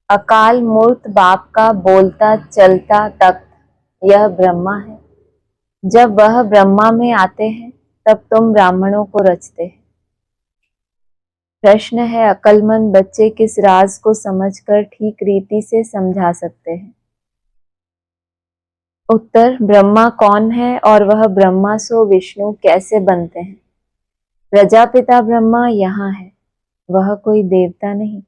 अकाल मूर्त बाप का बोलता चलता तख्त, यह ब्रह्मा है। जब वह ब्रह्मा में आते हैं तब तुम ब्राह्मणों को रचते हैं। प्रश्न है, अक्लमंद बच्चे किस राज को समझकर ठीक रीति से समझा सकते हैं? उत्तर, ब्रह्मा कौन है और वह ब्रह्मा सो विष्णु कैसे बनते हैं? प्रजापिता ब्रह्मा यहाँ है, वह कोई देवता नहीं।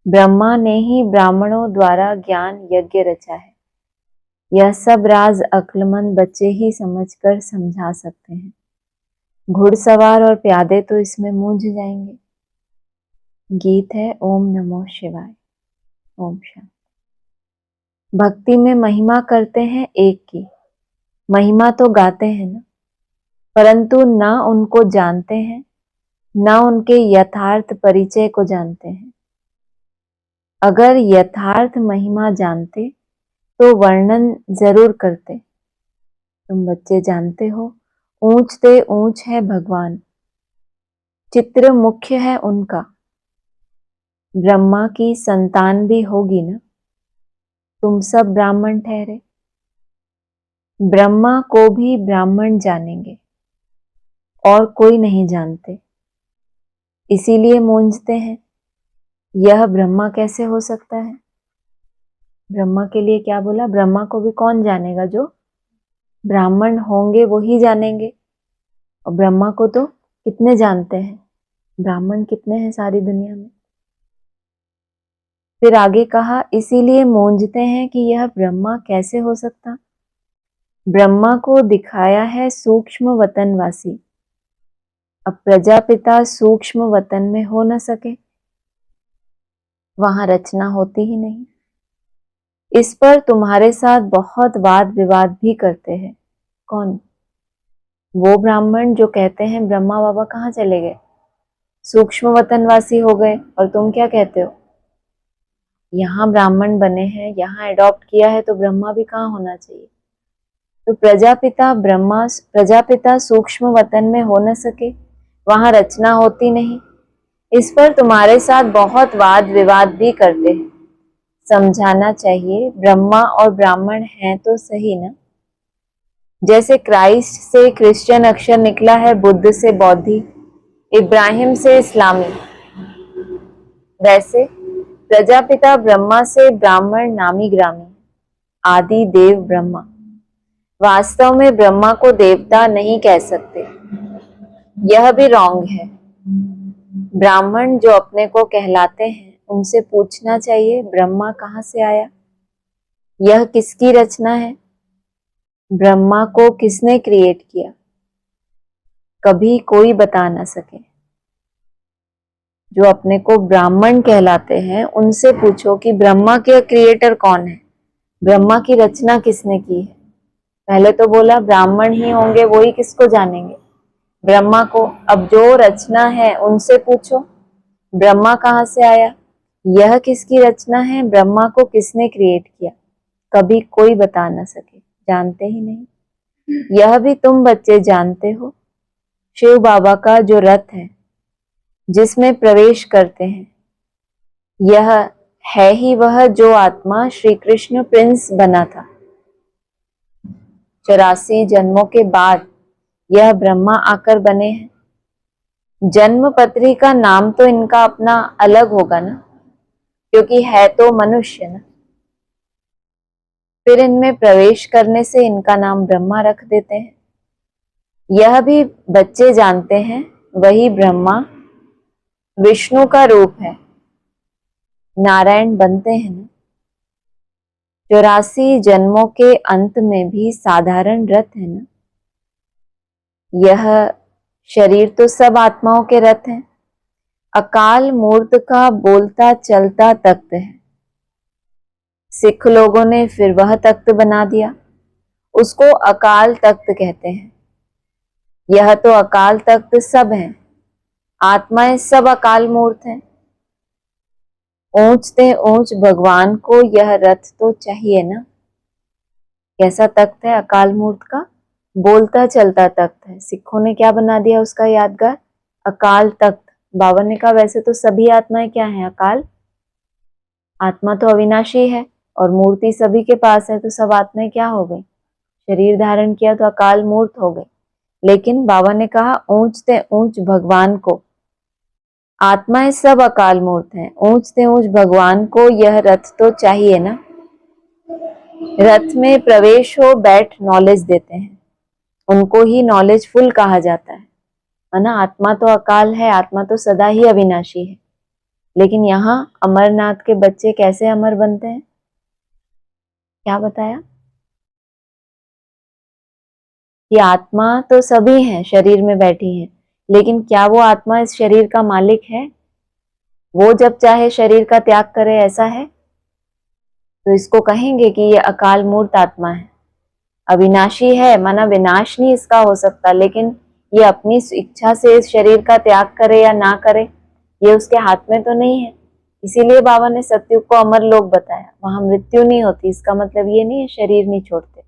ब्रह्मा ने ही ब्राह्मणों द्वारा ज्ञान यज्ञ रचा है। यह सब राज अक्लमंद बच्चे ही समझकर समझा सकते हैं। घुड़सवार और प्यादे तो इसमें मूंझ जाएंगे। गीत है ओम नमो शिवाय। ओम शांति। भक्ति में महिमा करते हैं एक की, महिमा तो गाते हैं ना, परंतु न उनको जानते हैं, न उनके यथार्थ परिचय को जानते हैं। अगर यथार्थ महिमा जानते तो वर्णन जरूर करते। तुम बच्चे जानते हो, ऊंचते ऊंच है भगवान, चित्र मुख्य है उनका। ब्रह्मा की संतान भी होगी ना, तुम सब ब्राह्मण ठहरे। ब्रह्मा को भी ब्राह्मण जानेंगे और कोई नहीं जानते, इसीलिए मूंझते हैं। यह ब्रह्मा कैसे हो सकता है? ब्रह्मा के लिए क्या बोला? ब्रह्मा को भी कौन जानेगा? जो ब्राह्मण होंगे वो ही जानेंगे। और ब्रह्मा को तो कितने जानते हैं? ब्राह्मण कितने हैं सारी दुनिया में? फिर आगे कहा, इसीलिए मूंझते हैं कि यह ब्रह्मा कैसे हो सकता। ब्रह्मा को दिखाया है सूक्ष्म वतनवासी। अब प्रजापिता सूक्ष्म वतन में हो न सके, वहां रचना होती ही नहीं। इस पर तुम्हारे साथ बहुत वाद विवाद भी करते हैं। कौन? वो ब्राह्मण जो कहते हैं ब्रह्मा बाबा कहाँ चले गए, सूक्ष्म वतनवासी हो गए, और तुम क्या कहते हो, यहाँ ब्राह्मण बने हैं, यहाँ अडॉप्ट किया है, तो ब्रह्मा भी कहाँ होना चाहिए। तो प्रजापिता सूक्ष्म वतन में हो न सके, वहां रचना होती नहीं। इस पर तुम्हारे साथ बहुत वाद विवाद भी करते हैं। समझाना चाहिए, ब्रह्मा और ब्राह्मण हैं तो सही ना। जैसे क्राइस्ट से क्रिश्चियन अक्षर निकला है, बुद्ध से बौद्धि, इब्राहिम से इस्लामी, वैसे प्रजापिता ब्रह्मा से ब्राह्मण नामी ग्रामी, आदि देव ब्रह्मा। वास्तव में ब्रह्मा को देवता नहीं कह सकते, यह भी रॉन्ग है। ब्राह्मण जो अपने को कहलाते हैं उनसे पूछना चाहिए, ब्रह्मा कहाँ से आया, यह किसकी रचना है, ब्रह्मा को किसने क्रिएट किया? कभी कोई बता ना सके। जो अपने को ब्राह्मण कहलाते हैं उनसे पूछो कि ब्रह्मा के क्रिएटर कौन है, ब्रह्मा की रचना किसने की है। पहले तो बोला ब्राह्मण ही होंगे, वो ही किसको जानेंगे, ब्रह्मा को। अब जो रचना है उनसे पूछो, ब्रह्मा कहाँ से आया, यह किसकी रचना है, ब्रह्मा को किसने क्रिएट किया। कभी कोई बता ना सके, जानते ही नहीं। यह भी तुम बच्चे जानते हो, शिव बाबा का जो रथ है जिसमें प्रवेश करते हैं, यह है ही वह जो आत्मा श्री कृष्ण प्रिंस बना था। 84 जन्मों के बाद यह ब्रह्मा आकर बने हैं। जन्म पत्री का नाम तो इनका अपना अलग होगा ना, क्योंकि है तो मनुष्य ना। फिर इनमें प्रवेश करने से इनका नाम ब्रह्मा रख देते हैं। यह भी बच्चे जानते हैं, वही ब्रह्मा विष्णु का रूप है, नारायण बनते हैं ना। 84 जन्मों के अंत में भी साधारण रथ है ना। यह शरीर तो सब आत्माओं के रथ हैं। अकाल मूर्त का बोलता चलता तख्त है। सिख लोगों ने फिर वह तख्त बना दिया, उसको अकाल तख्त कहते हैं। यह तो अकाल तख्त सब है, आत्माएं सब अकाल मूर्त हैं। ऊंचते ऊंच भगवान को यह रथ तो चाहिए ना। कैसा तख्त है अकाल मूर्त का? बोलता चलता तख्त है। सिखों ने क्या बना दिया उसका यादगार? अकाल तख्त। बाबा ने कहा वैसे तो सभी आत्माएं क्या हैं? अकाल आत्मा तो अविनाशी है और मूर्ति सभी के पास है, तो सब आत्माएं क्या हो गई? शरीर धारण किया तो अकाल मूर्त हो गई। लेकिन बाबा ने कहा ऊंच से ऊंच भगवान को, आत्माएं सब अकाल मूर्त हैं, ऊंच से ऊंच भगवान को यह रथ तो चाहिए ना। रथ में प्रवेश हो बैठ नॉलेज देते हैं, उनको ही नॉलेज फुल कहा जाता है ना। आत्मा तो अकाल है, आत्मा तो सदा ही अविनाशी है। लेकिन यहाँ अमरनाथ के बच्चे कैसे अमर बनते हैं? क्या बताया कि आत्मा तो सभी हैं, शरीर में बैठी है, लेकिन क्या वो आत्मा इस शरीर का मालिक है? वो जब चाहे शरीर का त्याग करे, ऐसा है? तो इसको कहेंगे कि ये अकाल मूर्त आत्मा है, अविनाशी है, माना विनाश नहीं इसका हो सकता, लेकिन ये अपनी इच्छा से इस शरीर का त्याग करे या ना करे, ये उसके हाथ में तो नहीं है। इसीलिए बाबा ने सतयुग को अमर लोक बताया, वहां मृत्यु नहीं होती। इसका मतलब ये नहीं है शरीर नहीं छोड़ते।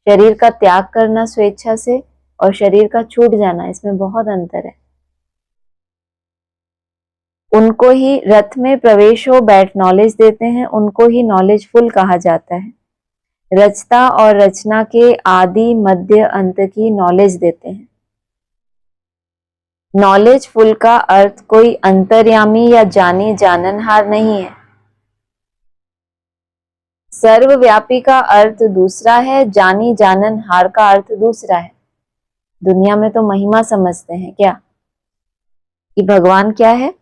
शरीर का त्याग करना स्वेच्छा से और शरीर का छूट जाना, इसमें बहुत अंतर है। उनको ही रथ में प्रवेश हो बैठ नॉलेज देते हैं, उनको ही नॉलेज फुल कहा जाता है। रचता और रचना के आदि मध्य अंत की नॉलेज देते हैं। नॉलेज फुल का अर्थ कोई अंतर्यामी या जानी जाननहार नहीं है। सर्वव्यापी का अर्थ दूसरा है, जानी जाननहार का अर्थ दूसरा है। दुनिया में तो महिमा समझते हैं क्या कि भगवान क्या है?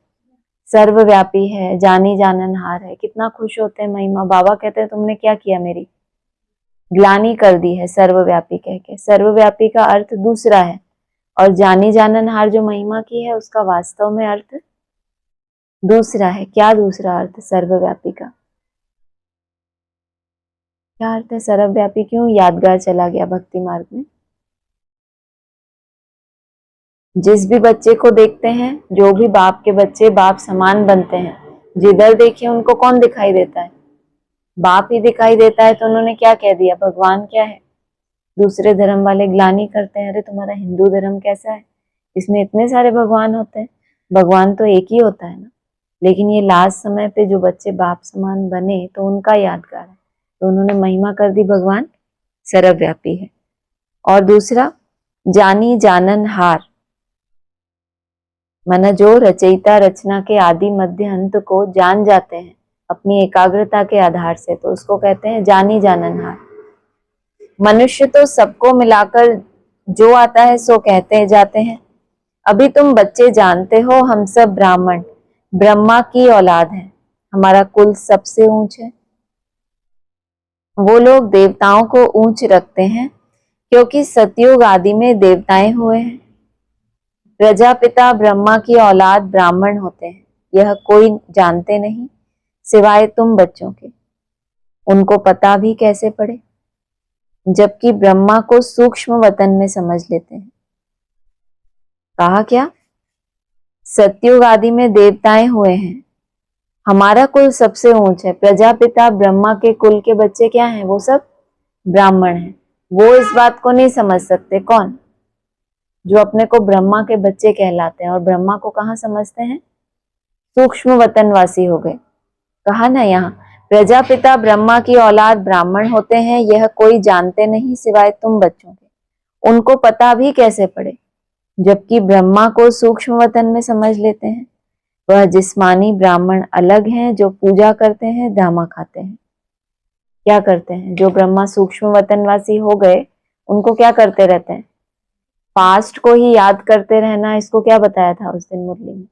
सर्वव्यापी है, जानी जाननहार है। कितना खुश होते हैं महिमा। बाबा कहते हैं तुमने क्या किया, मेरी ग्लानि कर दी है सर्वव्यापी कह के। सर्वव्यापी का अर्थ दूसरा है और जानी जाननहार जो महिमा की है उसका वास्तव में अर्थ दूसरा है। क्या दूसरा अर्थ सर्वव्यापी का? क्या अर्थ है सर्वव्यापी? क्यों यादगार चला गया भक्ति मार्ग में? जिस भी बच्चे को देखते हैं, जो भी बाप के बच्चे बाप समान बनते हैं, जिधर देखिए उनको कौन दिखाई देता है? बाप ही दिखाई देता है। तो उन्होंने क्या कह दिया? भगवान क्या है? दूसरे धर्म वाले ग्लानि करते हैं, अरे तुम्हारा हिंदू धर्म कैसा है, इसमें इतने सारे भगवान होते हैं। भगवान तो एक ही होता है ना। लेकिन ये लास्ट समय पे जो बच्चे बाप समान बने तो उनका यादगार है, तो उन्होंने महिमा कर दी भगवान सर्वव्यापी है। और दूसरा जानी जाननहार, माना जो रचयिता रचना के आदि मध्य अंत को जान जाते हैं अपनी एकाग्रता के आधार से, तो उसको कहते हैं जानी जाननहार। मनुष्य तो सबको मिलाकर जो आता है सो कहते जाते हैं। अभी तुम बच्चे जानते हो हम सब ब्राह्मण ब्रह्मा की औलाद हैं, हमारा कुल सबसे ऊंच है। वो लोग देवताओं को ऊंच रखते हैं क्योंकि सतयुग आदि में देवताएं हुए हैं। प्रजापिता ब्रह्मा की औलाद ब्राह्मण होते हैं, यह कोई जानते नहीं सिवाय तुम बच्चों के। उनको पता भी कैसे पड़े, जबकि ब्रह्मा को सूक्ष्म वतन में समझ लेते हैं। कहा क्या? सतयुग आदि में देवताएं हुए हैं, हमारा कुल सबसे ऊंच है। प्रजापिता ब्रह्मा के कुल के बच्चे क्या हैं? वो सब ब्राह्मण हैं। वो इस बात को नहीं समझ सकते। कौन? जो अपने को ब्रह्मा के बच्चे कहलाते हैं। और ब्रह्मा को कहाँ समझते हैं? सूक्ष्म वतनवासी हो गए। कहा ना यहाँ, प्रजापिता ब्रह्मा की औलाद ब्राह्मण होते हैं, यह कोई जानते नहीं सिवाय तुम बच्चों के। उनको पता भी कैसे पड़े, जबकि ब्रह्मा को सूक्ष्म वतन में समझ लेते हैं। वह जिस्मानी ब्राह्मण अलग हैं जो पूजा करते हैं, धामा खाते हैं। क्या करते हैं? जो ब्रह्मा सूक्ष्म वतनवासी हो गए उनको क्या करते रहते हैं? फास्ट को ही याद करते रहना। इसको क्या बताया था उस दिन मुरली में?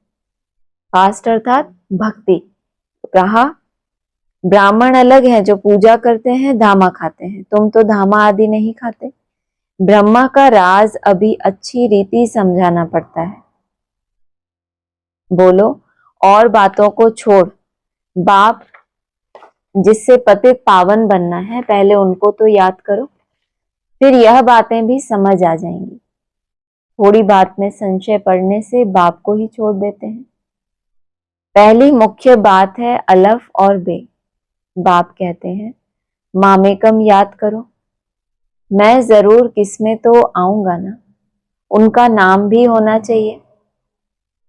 फास्ट अर्थात भक्ति। कहा ब्राह्मण अलग हैं जो पूजा करते हैं, धामा खाते हैं। तुम तो धामा आदि नहीं खाते। ब्रह्मा का राज अभी अच्छी रीति समझाना पड़ता है। बोलो, और बातों को छोड़। बाप जिससे पतित पावन बनना है, पहले उनको तो याद करो, फिर यह बातें भी समझ आ जाएंगी। थोड़ी बात में संशय पड़ने से बाप को ही छोड़ देते हैं। पहली मुख्य बात है अलफ और बे। बाप कहते हैं मामेकम याद करो। मैं जरूर किसमें तो आऊंगा ना, उनका नाम भी होना चाहिए।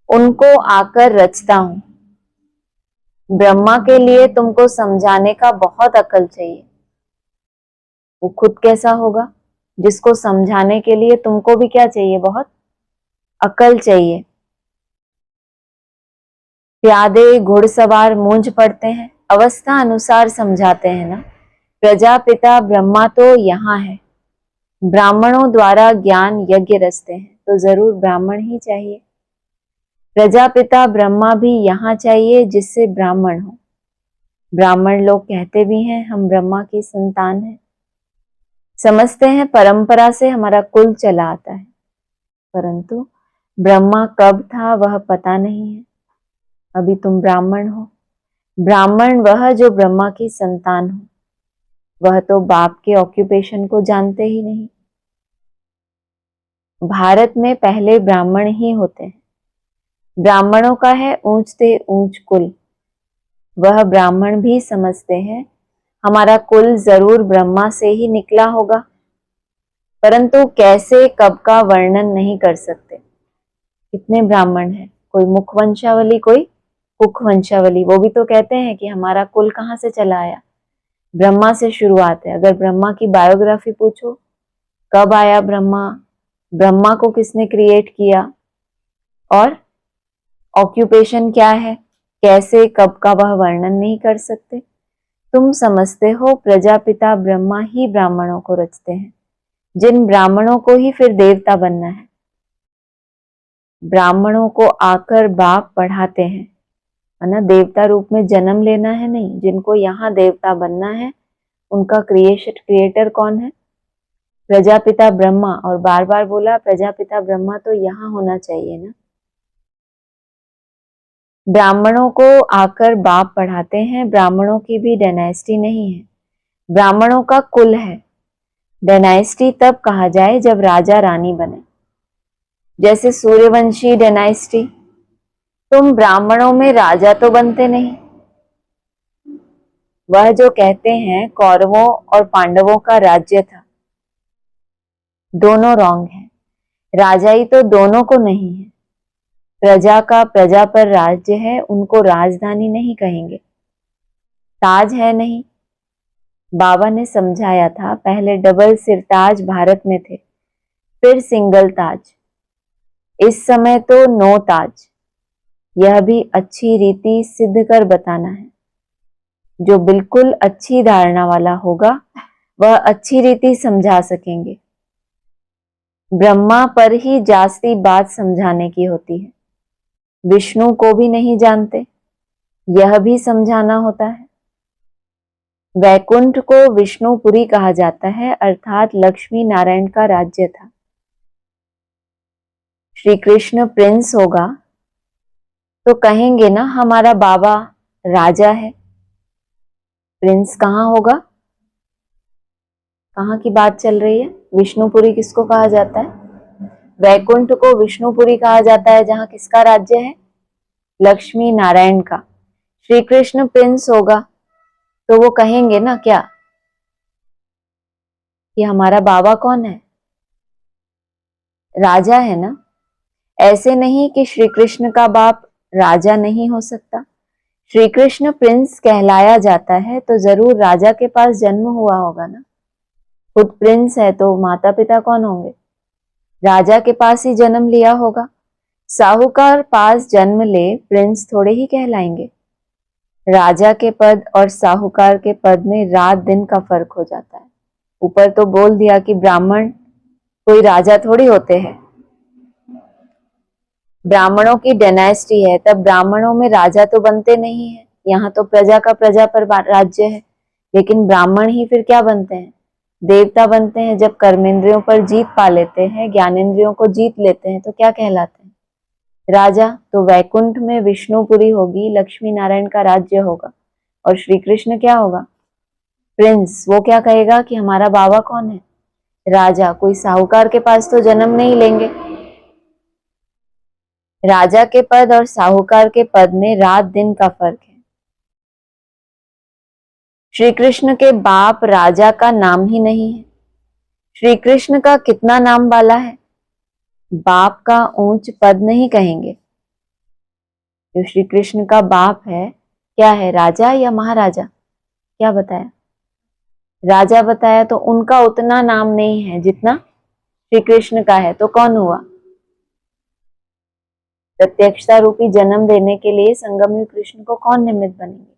उनको आकर रचता हूं, ब्रह्मा के लिए तुमको समझाने का बहुत अकल चाहिए। वो खुद कैसा होगा जिसको समझाने के लिए तुमको भी क्या चाहिए, बहुत अकल चाहिए। प्यादे घुड़सवार मूंझ पड़ते हैं, अवस्था अनुसार समझाते हैं ना। प्रजापिता ब्रह्मा तो यहाँ है, ब्राह्मणों द्वारा ज्ञान यज्ञ रचते हैं, तो जरूर ब्राह्मण ही चाहिए। प्रजापिता ब्रह्मा भी यहाँ चाहिए जिससे ब्राह्मण हो। ब्राह्मण लोग कहते भी हैं हम ब्रह्मा की संतान हैं, समझते हैं परंपरा से हमारा कुल चला आता है, परंतु ब्रह्मा कब था वह पता नहीं है। अभी तुम ब्राह्मण हो। ब्राह्मण वह जो ब्रह्मा की संतान हो, वह तो बाप के ऑक्यूपेशन को जानते ही नहीं। भारत में पहले ब्राह्मण ही होते हैं। ब्राह्मणों का है ऊंच से ऊंच कुल। वह ब्राह्मण भी समझते हैं हमारा कुल जरूर ब्रह्मा से ही निकला होगा, परंतु कैसे कब का वर्णन नहीं कर सकते। कितने ब्राह्मण हैं, कोई मुख वंशावली, कोई कुख वंशावली। वो भी तो कहते हैं कि हमारा कुल कहाँ से चला आया, ब्रह्मा से शुरुआत है। अगर ब्रह्मा की बायोग्राफी पूछो, कब आया ब्रह्मा, ब्रह्मा को किसने क्रिएट किया और ऑक्यूपेशन क्या है, कैसे कब का वह वर्णन नहीं कर सकते। तुम समझते हो प्रजापिता ब्रह्मा ही ब्राह्मणों को रचते हैं, जिन ब्राह्मणों को ही फिर देवता बनना है। ब्राह्मणों को आकर बाप पढ़ाते हैं, है ना, देवता रूप में जन्म लेना है नहीं। जिनको यहाँ देवता बनना है उनका क्रिएटर कौन है, प्रजापिता ब्रह्मा। और बार बार बोला प्रजापिता ब्रह्मा तो यहाँ होना चाहिए ना। ब्राह्मणों को आकर बाप पढ़ाते हैं। ब्राह्मणों की भी डायनेस्टी नहीं है, ब्राह्मणों का कुल है। डायनेस्टी तब कहा जाए जब राजा रानी बने, जैसे सूर्यवंशी डायनेस्टी। तुम ब्राह्मणों में राजा तो बनते नहीं। वह जो कहते हैं कौरवों और पांडवों का राज्य था, दोनों रॉन्ग है। राजाई तो दोनों को नहीं है। प्रजा का प्रजा पर राज्य है, उनको राजधानी नहीं कहेंगे, ताज है नहीं। बाबा ने समझाया था पहले डबल सिरताज भारत में थे, फिर सिंगल ताज, इस समय तो नो ताज। यह भी अच्छी रीति सिद्ध कर बताना है। जो बिल्कुल अच्छी धारणा वाला होगा वह अच्छी रीति समझा सकेंगे। ब्रह्मा पर ही जास्ती बात समझाने की होती है, विष्णु को भी नहीं जानते, यह भी समझाना होता है। वैकुंठ को विष्णुपुरी कहा जाता है, अर्थात लक्ष्मी नारायण का राज्य था। श्री कृष्ण प्रिंस होगा तो कहेंगे ना हमारा बाबा राजा है। प्रिंस कहाँ होगा, कहाँ की बात चल रही है। विष्णुपुरी किसको कहा जाता है, वैकुंठ को विष्णुपुरी कहा जाता है, जहां किसका राज्य है, लक्ष्मी नारायण का। श्री कृष्ण प्रिंस होगा तो वो कहेंगे ना क्या कि हमारा बाबा कौन है, राजा है ना। ऐसे नहीं कि श्री कृष्ण का बाप राजा नहीं हो सकता। श्री कृष्ण प्रिंस कहलाया जाता है तो जरूर राजा के पास जन्म हुआ होगा ना। खुद प्रिंस है तो माता पिता कौन होंगे, राजा के पास ही जन्म लिया होगा। साहूकार पास जन्म ले प्रिंस थोड़े ही कहलाएंगे। राजा के पद और साहूकार के पद में रात दिन का फर्क हो जाता है। ऊपर तो बोल दिया कि ब्राह्मण कोई राजा थोड़ी होते हैं, ब्राह्मणों की डायनेस्टी है, तब ब्राह्मणों में राजा तो बनते नहीं है। यहाँ तो प्रजा का प्रजा पर राज्य है, लेकिन ब्राह्मण ही फिर क्या बनते हैं, देवता बनते हैं। जब कर्मेंद्रियों पर जीत पा लेते हैं, ज्ञानेंद्रियों को जीत लेते हैं, तो क्या कहलाते हैं, राजा। तो वैकुंठ में विष्णुपुरी होगी, लक्ष्मी नारायण का राज्य होगा, और श्री कृष्ण क्या होगा, प्रिंस। वो क्या कहेगा कि हमारा बाबा कौन है, राजा। कोई साहूकार के पास तो जन्म नहीं लेंगे। राजा के पद और साहूकार के पद में रात दिन का फर्क है। श्री कृष्ण के बाप राजा का नाम ही नहीं है। श्री कृष्ण का कितना नाम वाला है, बाप का ऊंच पद नहीं कहेंगे। जो श्री कृष्ण का बाप है क्या है, राजा या महाराजा? क्या बताया? राजा बताया, तो उनका उतना नाम नहीं है जितना श्री कृष्ण का है। तो कौन हुआ? प्रत्यक्षता रूपी जन्म देने के लिए संगमयुग कृष्ण को कौन निमित्त बनेंगे?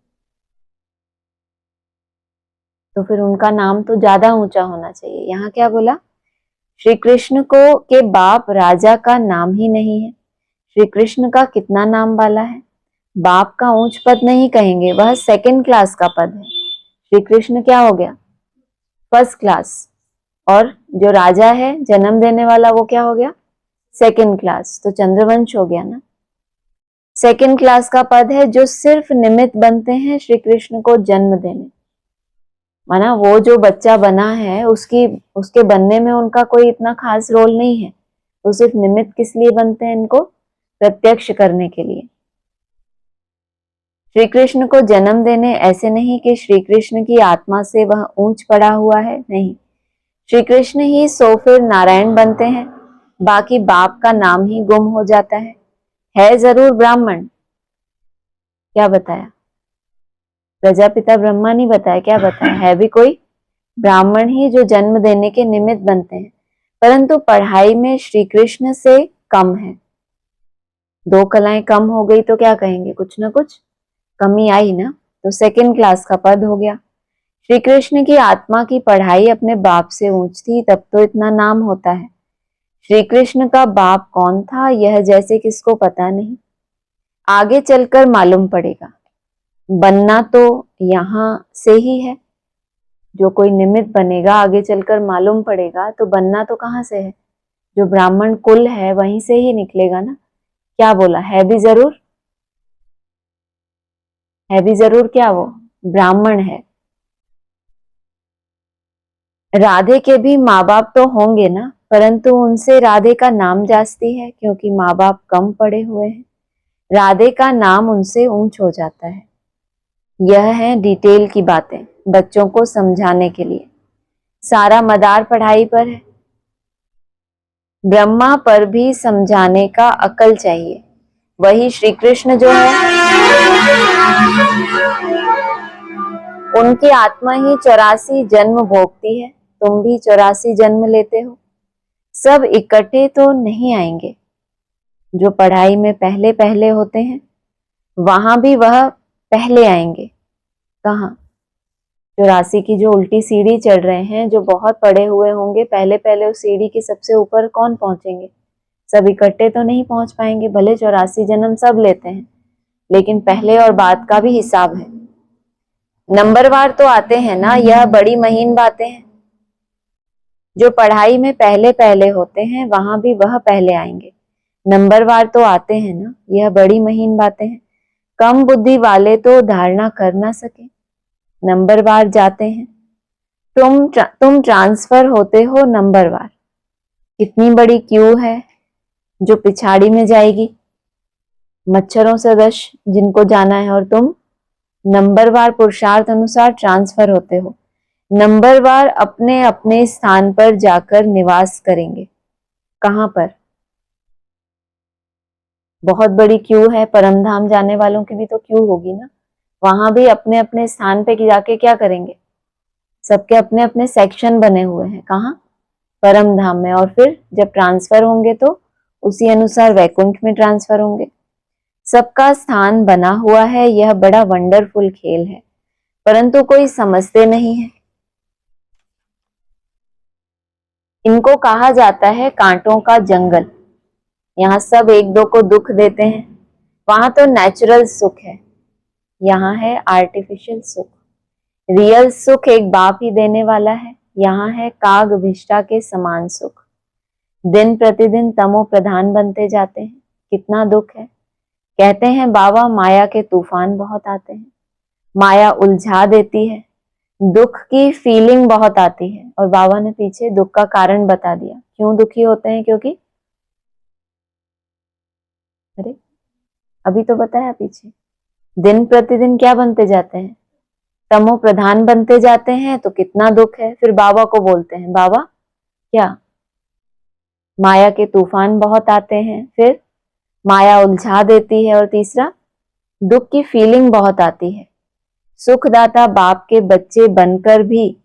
तो फिर उनका नाम तो ज्यादा ऊंचा होना चाहिए। यहाँ क्या बोला? श्री कृष्ण को के बाप राजा का नाम ही नहीं है। श्री कृष्ण का कितना नाम वाला है? बाप का ऊंच पद नहीं कहेंगे, वह सेकंड क्लास का पद है। श्री कृष्ण क्या हो गया? First class. और जो राजा है जन्म देने वाला, वो क्या हो गया? Second class. तो चंद्रवंश हो गया ना। सेकंड क्लास का पद है, जो सिर्फ निमित्त बनते हैं श्री कृष्ण को जन्म देने। माना वो जो बच्चा बना है उसके बनने में उनका कोई इतना खास रोल नहीं है। वो सिर्फ निमित्त किस लिए बनते हैं? इनको प्रत्यक्ष करने के लिए। श्री कृष्ण को जन्म देने ऐसे नहीं कि श्री कृष्ण की आत्मा से वह ऊंच पड़ा हुआ है, नहीं। श्री कृष्ण ही सो फिर नारायण बनते हैं, बाकी बाप का नाम ही गुम हो जाता है जरूर ब्राह्मण। क्या बताया? प्रजापिता ब्रह्मा नहीं बताया, क्या बताया? है भी कोई ब्राह्मण ही जो जन्म देने के निमित्त बनते हैं, परंतु पढ़ाई में श्री कृष्ण से कम है। 2 कलाएं कम हो गई तो क्या कहेंगे? कुछ ना कुछ कमी आई ना। तो सेकंड क्लास का पद हो गया। श्री कृष्ण की आत्मा की पढ़ाई अपने बाप से ऊंच थी, तब तो इतना नाम होता है। श्री कृष्ण का बाप कौन था, यह जैसे किसको पता नहीं, आगे चलकर मालूम पड़ेगा। बनना तो यहां से ही है। जो कोई निमित्त बनेगा आगे चलकर मालूम पड़ेगा, तो बनना तो कहां से है? जो ब्राह्मण कुल है वहीं से ही निकलेगा ना। क्या बोला? है भी जरूर, है भी जरूर क्या वो ब्राह्मण है। राधे के भी माँ बाप तो होंगे ना, परंतु उनसे राधे का नाम जास्ती है, क्योंकि माँ बाप कम पढ़े हुए हैं। राधे का नाम उनसे ऊंच हो जाता है। यह है डिटेल की बातें बच्चों को समझाने के लिए। सारा मदार पढ़ाई पर है। ब्रह्मा पर भी समझाने का अकल चाहिए। वही श्री कृष्ण जो है, उनकी आत्मा ही 84 जन्म भोगती है। तुम भी 84 जन्म लेते हो। सब इकट्ठे तो नहीं आएंगे। जो पढ़ाई में पहले पहले होते हैं वहां भी वह पहले आएंगे। कहाँ? 84 की जो उल्टी सीढ़ी चढ़ रहे हैं, जो बहुत पढ़े हुए होंगे, पहले पहले उस सीढ़ी के सबसे ऊपर कौन पहुंचेंगे? सब इकट्ठे तो नहीं पहुंच पाएंगे। भले 84 जन्म सब लेते हैं, लेकिन पहले और बाद का भी हिसाब है। नंबरवार तो आते हैं ना, यह बड़ी महीन बातें हैं। जो पढ़ाई में पहले पहले होते हैं वहां भी वह पहले आएंगे। नंबरवार तो आते हैं ना, यह बड़ी महीन बातें हैं। कम बुद्धि वाले तो धारणा कर ना सके, नंबरवार जाते हैं। तुम ट्रांसफर होते हो नंबरवार। कितनी बड़ी क्यू है जो पिछाड़ी में जाएगी, मच्छरों सदृश जिनको जाना है, और तुम नंबरवार पुरुषार्थ अनुसार ट्रांसफर होते हो। नंबरवार अपने अपने स्थान पर जाकर निवास करेंगे। कहां पर? बहुत बड़ी क्यू है, परमधाम जाने वालों की भी तो क्यू होगी ना। वहां भी अपने अपने स्थान पे जाके क्या करेंगे? सबके अपने अपने सेक्शन बने हुए हैं। कहाँ? परम धाम में। और फिर जब ट्रांसफर होंगे तो उसी अनुसार वैकुंठ में ट्रांसफर होंगे। सबका स्थान बना हुआ है। यह बड़ा वंडरफुल खेल है, परंतु कोई समझते नहीं है। इनको कहा जाता है कांटों का जंगल। यहाँ सब एक दो को दुख देते हैं। वहां तो नेचुरल सुख है, यहाँ है आर्टिफिशियल सुख। रियल सुख एक बाप ही देने वाला है। यहाँ है काग भिष्टा के समान सुख। दिन प्रतिदिन तमो प्रधान बनते जाते हैं। कितना दुख है। कहते हैं बाबा माया के तूफान बहुत आते हैं, माया उलझा देती है, दुख की फीलिंग बहुत आती है। और बाबा ने पीछे दुख का कारण बता दिया, क्यों दुखी होते हैं? क्योंकि अरे अभी तो बताया पीछे, दिन प्रतिदिन क्या बनते जाते हैं? तमो प्रधान बनते जाते हैं। तो कितना दुख है। फिर बाबा को बोलते हैं, बाबा क्या? माया के तूफान बहुत आते हैं, फिर माया उलझा देती है, और तीसरा दुख की फीलिंग बहुत आती है। सुखदाता बाप के बच्चे बनकर भी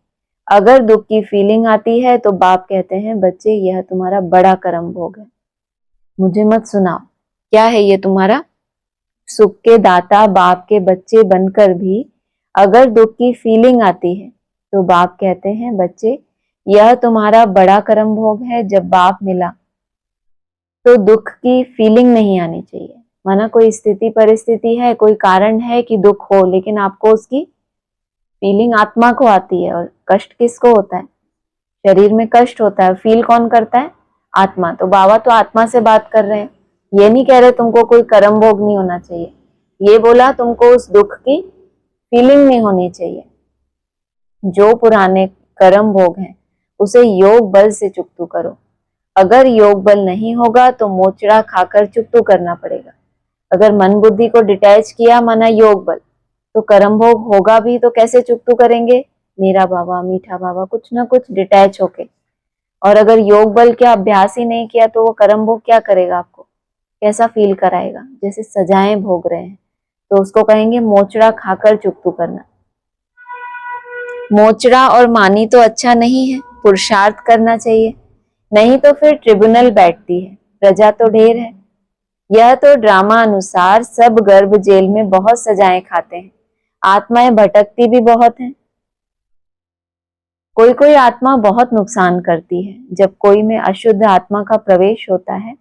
अगर दुख की फीलिंग आती है तो बाप कहते हैं बच्चे यह तुम्हारा बड़ा कर्म भोग है, मुझे मत सुनाओ। क्या है ये तुम्हारा? सुख के दाता बाप के बच्चे बनकर भी अगर दुख की फीलिंग आती है तो बाप कहते हैं बच्चे यह तुम्हारा बड़ा कर्म भोग है। जब बाप मिला तो दुख की फीलिंग नहीं आनी चाहिए। माना कोई स्थिति परिस्थिति है, कोई कारण है कि दुख हो, लेकिन आपको उसकी फीलिंग आत्मा को आती है। और कष्ट किसको होता है? शरीर में कष्ट होता है, फील कौन करता है? आत्मा। तो बाबा तो आत्मा से बात कर रहे हैं, ये नहीं कह रहे तुमको कोई कर्म भोग नहीं होना चाहिए, ये बोला तुमको उस दुख की फीलिंग नहीं होनी चाहिए। जो पुराने कर्म भोग हैं उसे योग बल से चुकतू करो। अगर योग बल नहीं होगा तो मोचड़ा खाकर चुकतू करना पड़ेगा। अगर मन बुद्धि को डिटैच किया माना योग बल, तो कर्म भोग होगा भी तो कैसे चुकतू करेंगे? मेरा बाबा, मीठा बाबा, कुछ ना कुछ डिटैच होके। और अगर योग बल का अभ्यास ही नहीं किया तो वो कर्म भोग क्या करेगा? आपको कैसा फील कराएगा? जैसे सजाएं भोग रहे हैं, तो उसको कहेंगे मोचड़ा खाकर चुकतू करना। मोचड़ा और मानी तो अच्छा नहीं है, पुरुषार्थ करना चाहिए, नहीं तो फिर ट्रिब्यूनल बैठती है, प्रजा तो ढेर है। यह तो ड्रामा अनुसार सब गर्भ जेल में बहुत सजाएं खाते हैं, आत्माएं भटकती भी बहुत हैं। कोई कोई आत्मा बहुत नुकसान करती है। जब कोई में अशुद्ध आत्मा का प्रवेश होता है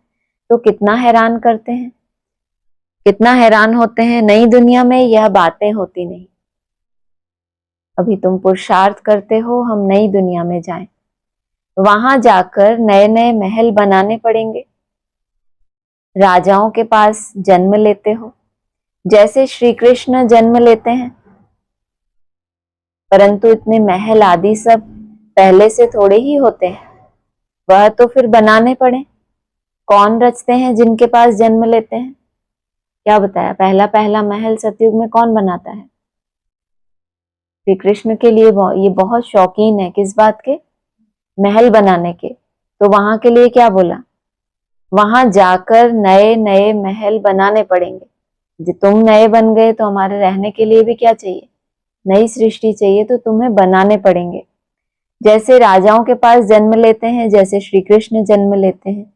तो कितना हैरान करते हैं, कितना हैरान होते हैं। नई दुनिया में यह बातें होती नहीं। अभी तुम पुरुषार्थ करते हो हम नई दुनिया में जाएं, वहां जाकर नए नए महल बनाने पड़ेंगे। राजाओं के पास जन्म लेते हो, जैसे श्री कृष्ण जन्म लेते हैं, परंतु इतने महल आदि सब पहले से थोड़े ही होते हैं, वह तो फिर बनाने पड़े। कौन रचते हैं जिनके पास जन्म लेते हैं? क्या बताया? पहला पहला महल सतयुग में कौन बनाता है? श्री कृष्ण के लिए ये बहुत शौकीन है, किस बात के? महल बनाने के। तो वहां के लिए क्या बोला? वहां जाकर नए नए महल बनाने पड़ेंगे। जो तुम नए बन गए तो हमारे रहने के लिए भी क्या चाहिए? नई सृष्टि चाहिए, तो तुम्हें बनाने पड़ेंगे। जैसे राजाओं के पास जन्म लेते हैं, जैसे श्री कृष्ण जन्म लेते हैं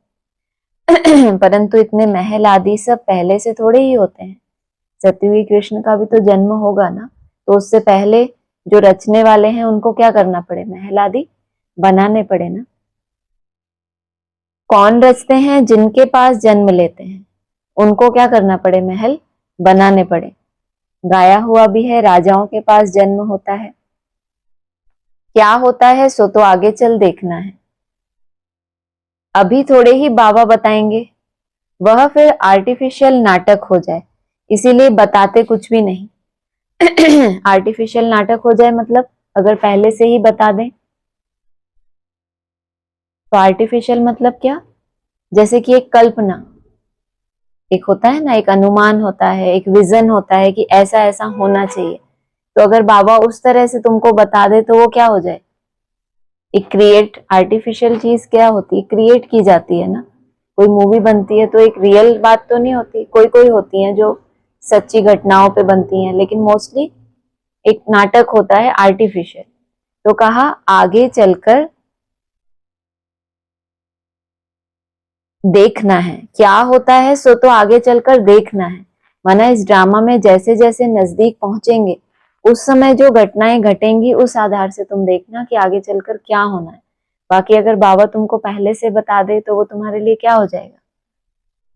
परंतु इतने महल आदि सब पहले से थोड़े ही होते हैं। सतयुगी कृष्ण का भी तो जन्म होगा ना, तो उससे पहले जो रचने वाले हैं उनको क्या करना पड़े? महल आदि बनाने पड़े ना। कौन रचते हैं? जिनके पास जन्म लेते हैं उनको क्या करना पड़े? महल बनाने पड़े। गाया हुआ भी है, राजाओं के पास जन्म होता है। क्या होता है सो तो आगे चल देखना है, अभी थोड़े ही बाबा बताएंगे। वह फिर आर्टिफिशियल नाटक हो जाए, इसीलिए बताते कुछ भी नहीं आर्टिफिशियल नाटक हो जाए मतलब अगर पहले से ही बता दें तो आर्टिफिशियल मतलब क्या? जैसे कि एक कल्पना, एक होता है ना, एक अनुमान होता है, एक विजन होता है कि ऐसा ऐसा होना चाहिए। तो अगर बाबा उस तरह से तुमको बता दे तो वो क्या हो जाए? एक क्रिएट। आर्टिफिशियल चीज क्या होती है? क्रिएट की जाती है ना। कोई मूवी बनती है तो एक रियल बात तो नहीं होती, कोई कोई होती है जो सच्ची घटनाओं पे बनती हैं, लेकिन मोस्टली एक नाटक होता है आर्टिफिशियल। तो कहा आगे चलकर देखना है, क्या होता है सो तो आगे चलकर देखना है। माना इस ड्रामा में जैसे जैसे नजदीक पहुंचेंगे उस समय जो घटनाएं घटेंगी उस आधार से तुम देखना कि आगे चलकर क्या होना है। बाकी अगर बाबा तुमको पहले से बता दे तो वो तुम्हारे लिए क्या हो जाएगा?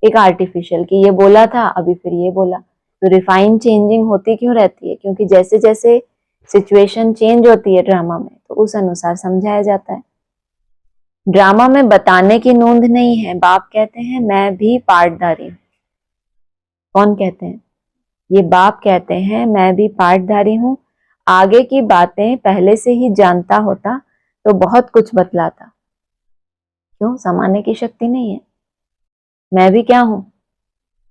एक आर्टिफिशियल कि ये बोला था अभी फिर ये बोला। तो रिफाइन चेंजिंग होती क्यों रहती है? क्योंकि जैसे जैसे सिचुएशन चेंज होती है ड्रामा में तो उस अनुसार समझाया जाता है। ड्रामा में बताने की नोंद नहीं है। बाप कहते हैं मैं भी पार्टधारी हूं। कौन कहते हैं? ये बाप कहते हैं मैं भी पार्टधारी हूं। आगे की बातें पहले से ही जानता होता तो बहुत कुछ बतलाता। क्यों? समाने की शक्ति नहीं है। मैं भी क्या हूं?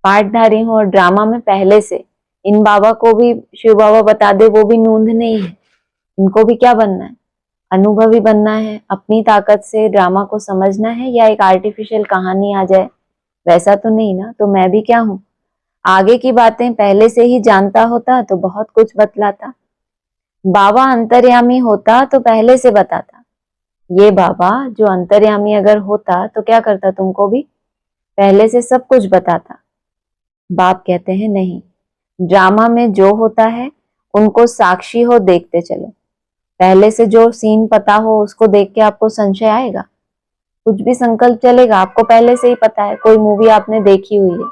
पार्टधारी हूं। और ड्रामा में पहले से इन बाबा को भी शिव बाबा बता दे वो भी नोंद नहीं है। इनको भी क्या बनना है? अनुभवी बनना है, अपनी ताकत से ड्रामा को समझना है, या एक आर्टिफिशियल कहानी आ जाए वैसा तो नहीं ना। तो मैं भी क्या हूं? आगे की बातें पहले से ही जानता होता तो बहुत कुछ बतलाता। बाबा अंतर्यामी होता तो पहले से बताता। ये बाबा जो अंतर्यामी अगर होता तो क्या करता, तुमको भी पहले से सब कुछ बताता। बाप कहते हैं नहीं, ड्रामा में जो होता है उनको साक्षी हो देखते चलो। पहले से जो सीन पता हो उसको देख के आपको संशय आएगा? कुछ भी संकल्प चलेगा? आपको पहले से ही पता है। कोई मूवी आपने देखी हुई है,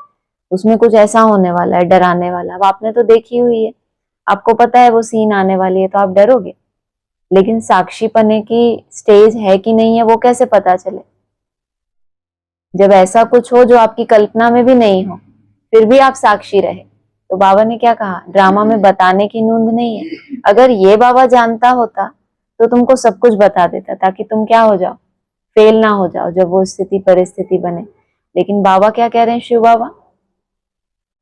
उसमें कुछ ऐसा होने वाला है डराने वाला, वो आपने तो देखी हुई है, आपको पता है वो सीन आने वाली है, तो आप डरोगे। लेकिन साक्षी पने की स्टेज है कि नहीं है वो कैसे पता चले? जब ऐसा कुछ हो जो आपकी कल्पना में भी नहीं हो, फिर भी आप साक्षी रहे। तो बाबा ने क्या कहा, ड्रामा में बताने की नूंद नहीं है। अगर ये बाबा जानता होता तो तुमको सब कुछ बता देता, ताकि तुम क्या हो जाओ, फेल ना हो जाओ जब वो स्थिति परिस्थिति बने। लेकिन बाबा क्या कह रहे हैं, शिव बाबा,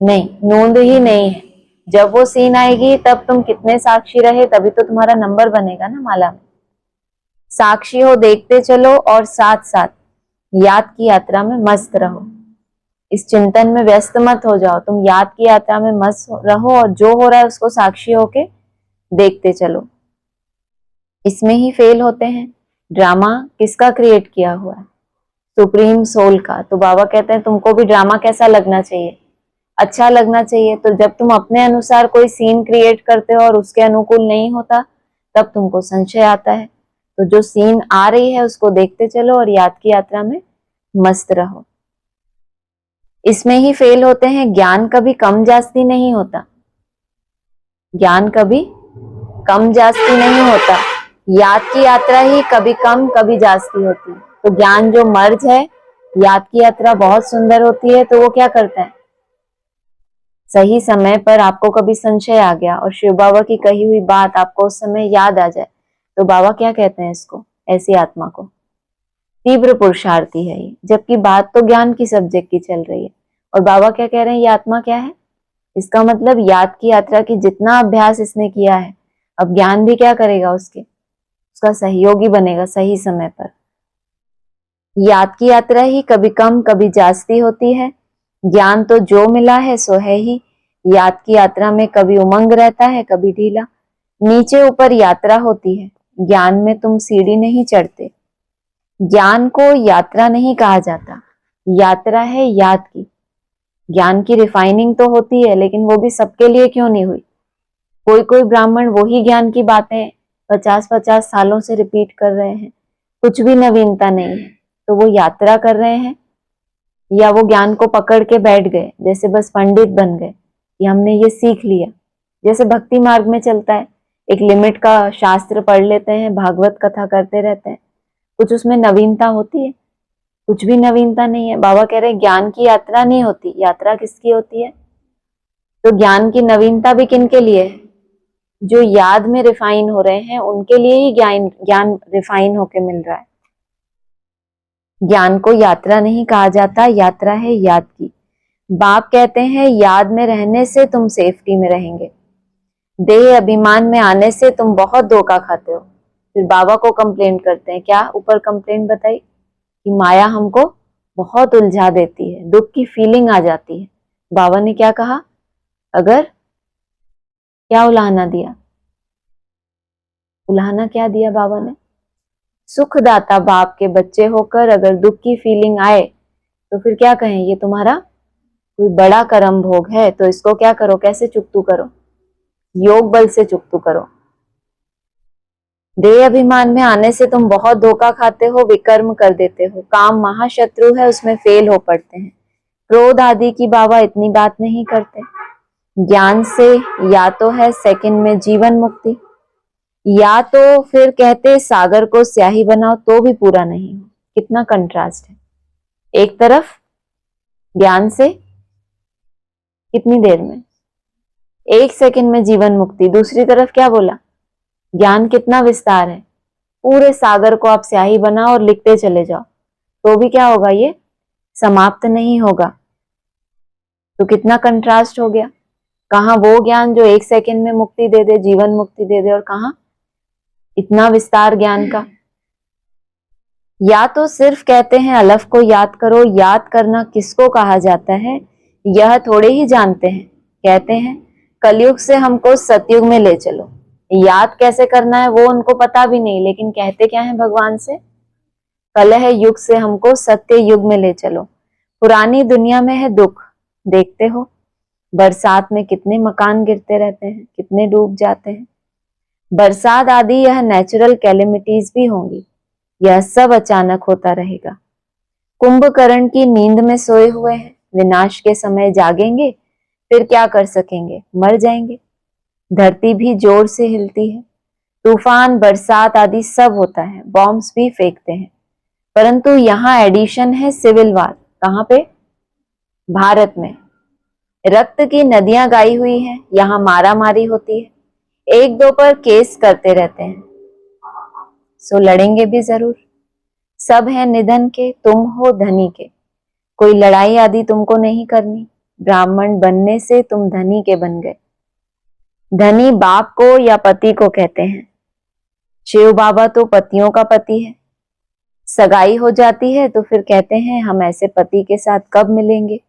नहीं, नूंद ही नहीं है। जब वो सीन आएगी तब तुम कितने साक्षी रहे, तभी तो तुम्हारा नंबर बनेगा ना माला में। साक्षी हो देखते चलो और साथ साथ याद की यात्रा में मस्त रहो। इस चिंतन में व्यस्त मत हो जाओ, तुम याद की यात्रा में मस्त रहो और जो हो रहा है उसको साक्षी होके देखते चलो। इसमें ही फेल होते हैं। ड्रामा किसका क्रिएट किया हुआ है? सुप्रीम सोल का। तो बाबा कहते हैं तुमको भी ड्रामा कैसा लगना चाहिए, अच्छा लगना चाहिए। तो जब तुम अपने अनुसार कोई सीन क्रिएट करते हो और उसके अनुकूल नहीं होता, तब तुमको संशय आता है। तो जो सीन आ रही है उसको देखते चलो और याद की यात्रा में मस्त रहो। इसमें ही फेल होते हैं। ज्ञान कभी कम जास्ती नहीं होता, ज्ञान कभी कम जास्ती नहीं होता। याद की यात्रा ही कभी कम कभी जास्ती होती है। तो ज्ञान जो मर्ज है, याद की यात्रा बहुत सुंदर होती है। तो वो क्या करता है, सही समय पर आपको कभी संशय आ गया और शिव बाबा की कही हुई बात आपको उस समय याद आ जाए, तो बाबा क्या कहते हैं इसको, ऐसी आत्मा को तीव्र पुरुषार्थी है ये। जबकि बात तो ज्ञान की सब्जेक्ट की चल रही है। और बाबा क्या कह रहे हैं, ये आत्मा क्या है? इसका मतलब याद की यात्रा की जितना अभ्यास इसने किया है, अब ज्ञान भी क्या करेगा, उसका सहयोगी बनेगा सही समय पर। याद की यात्रा ही कभी कम कभी जास्ती होती है। ज्ञान तो जो मिला है सो है ही। याद की यात्रा में कभी उमंग रहता है, कभी ढीला। नीचे ऊपर यात्रा होती है। ज्ञान में तुम सीढ़ी नहीं चढ़ते। ज्ञान को यात्रा नहीं कहा जाता, यात्रा है याद की। ज्ञान की रिफाइनिंग तो होती है, लेकिन वो भी सबके लिए क्यों नहीं हुई? कोई कोई ब्राह्मण वही ज्ञान की बातें 50-50 सालों से रिपीट कर रहे हैं, कुछ भी नवीनता नहीं है। तो वो यात्रा कर रहे हैं या वो ज्ञान को पकड़ के बैठ गए, जैसे बस पंडित बन गए कि हमने ये सीख लिया। जैसे भक्ति मार्ग में चलता है, एक लिमिट का शास्त्र पढ़ लेते हैं, भागवत कथा करते रहते हैं, कुछ उसमें नवीनता होती है? कुछ भी नवीनता नहीं है। बाबा कह रहे हैं ज्ञान की यात्रा नहीं होती। यात्रा किसकी होती है? तो ज्ञान की नवीनता भी किन के लिए है? जो याद में रिफाइन हो रहे हैं उनके लिए ही ज्ञान रिफाइन होके मिल रहा है। ज्ञान को यात्रा नहीं कहा जाता, यात्रा है याद की। बाप कहते हैं याद में रहने से तुम सेफ्टी में रहेंगे, देह अभिमान में आने से तुम बहुत धोखा खाते हो। फिर बाबा को कंप्लेन करते हैं, क्या ऊपर कंप्लेन बताई कि माया हमको बहुत उलझा देती है, दुख की फीलिंग आ जाती है। बाबा ने क्या कहा, अगर क्या उलाहना दिया, उलाहना क्या दिया बाबा ने? सुखदाता बाप के बच्चे होकर अगर दुख की फीलिंग आए तो फिर क्या कहें, ये तुम्हारा कोई बड़ा कर्म भोग है, तो इसको क्या करो, कैसे चुकतू करो, योग बल से चुकतू करो। देह अभिमान में आने से तुम बहुत धोखा खाते हो, विकर्म कर देते हो। काम महाशत्रु है, उसमें फेल हो पड़ते हैं। क्रोध आदि की बाबा इतनी बात नहीं करते। ज्ञान से या तो है सेकंड में जीवन मुक्ति, या तो फिर कहते सागर को स्याही बनाओ तो भी पूरा नहीं हो। कितना कंट्रास्ट है। एक तरफ ज्ञान से कितनी देर में, 1 सेकंड में जीवन मुक्ति, दूसरी तरफ क्या बोला, ज्ञान कितना विस्तार है, पूरे सागर को आप स्याही बनाओ और लिखते चले जाओ तो भी क्या होगा, ये समाप्त नहीं होगा। तो कितना कंट्रास्ट हो गया। कहां वो ज्ञान जो 1 सेकंड में मुक्ति दे दे, जीवन मुक्ति दे दे, और कहां इतना विस्तार ज्ञान का। या तो सिर्फ कहते हैं अलफ को याद करो। याद करना किसको कहा जाता है? यह थोड़े ही जानते हैं। कहते हैं कलयुग से हमको सतयुग में ले चलो। याद कैसे करना है वो उनको पता भी नहीं, लेकिन कहते क्या है भगवान से, कलह युग से हमको सत्य युग में ले चलो। पुरानी दुनिया में है दुख, देखते हो बरसात में कितने मकान गिरते रहते हैं, कितने डूब जाते हैं। बरसात आदि यह नेचुरल कैलेमिटीज भी होंगी, यह सब अचानक होता रहेगा। कुंभकर्ण की नींद में सोए हुए हैं, विनाश के समय जागेंगे, फिर क्या कर सकेंगे, मर जाएंगे। धरती भी जोर से हिलती है, तूफान बरसात आदि सब होता है, बॉम्ब्स भी फेंकते हैं, परंतु यहाँ एडिशन है सिविल वार। कहाँ पे? भारत में। रक्त की नदियां गाई हुई हैं, यहाँ मारा मारी होती है, एक दो पर केस करते रहते हैं, सो लड़ेंगे भी जरूर। सब है निधन के, तुम हो धनी के, कोई लड़ाई आदि तुमको नहीं करनी। ब्राह्मण बनने से तुम धनी के बन गए। धनी बाप को या पति को कहते हैं। शिव बाबा तो पतियों का पति है। सगाई हो जाती है तो फिर कहते हैं हम ऐसे पति के साथ कब मिलेंगे।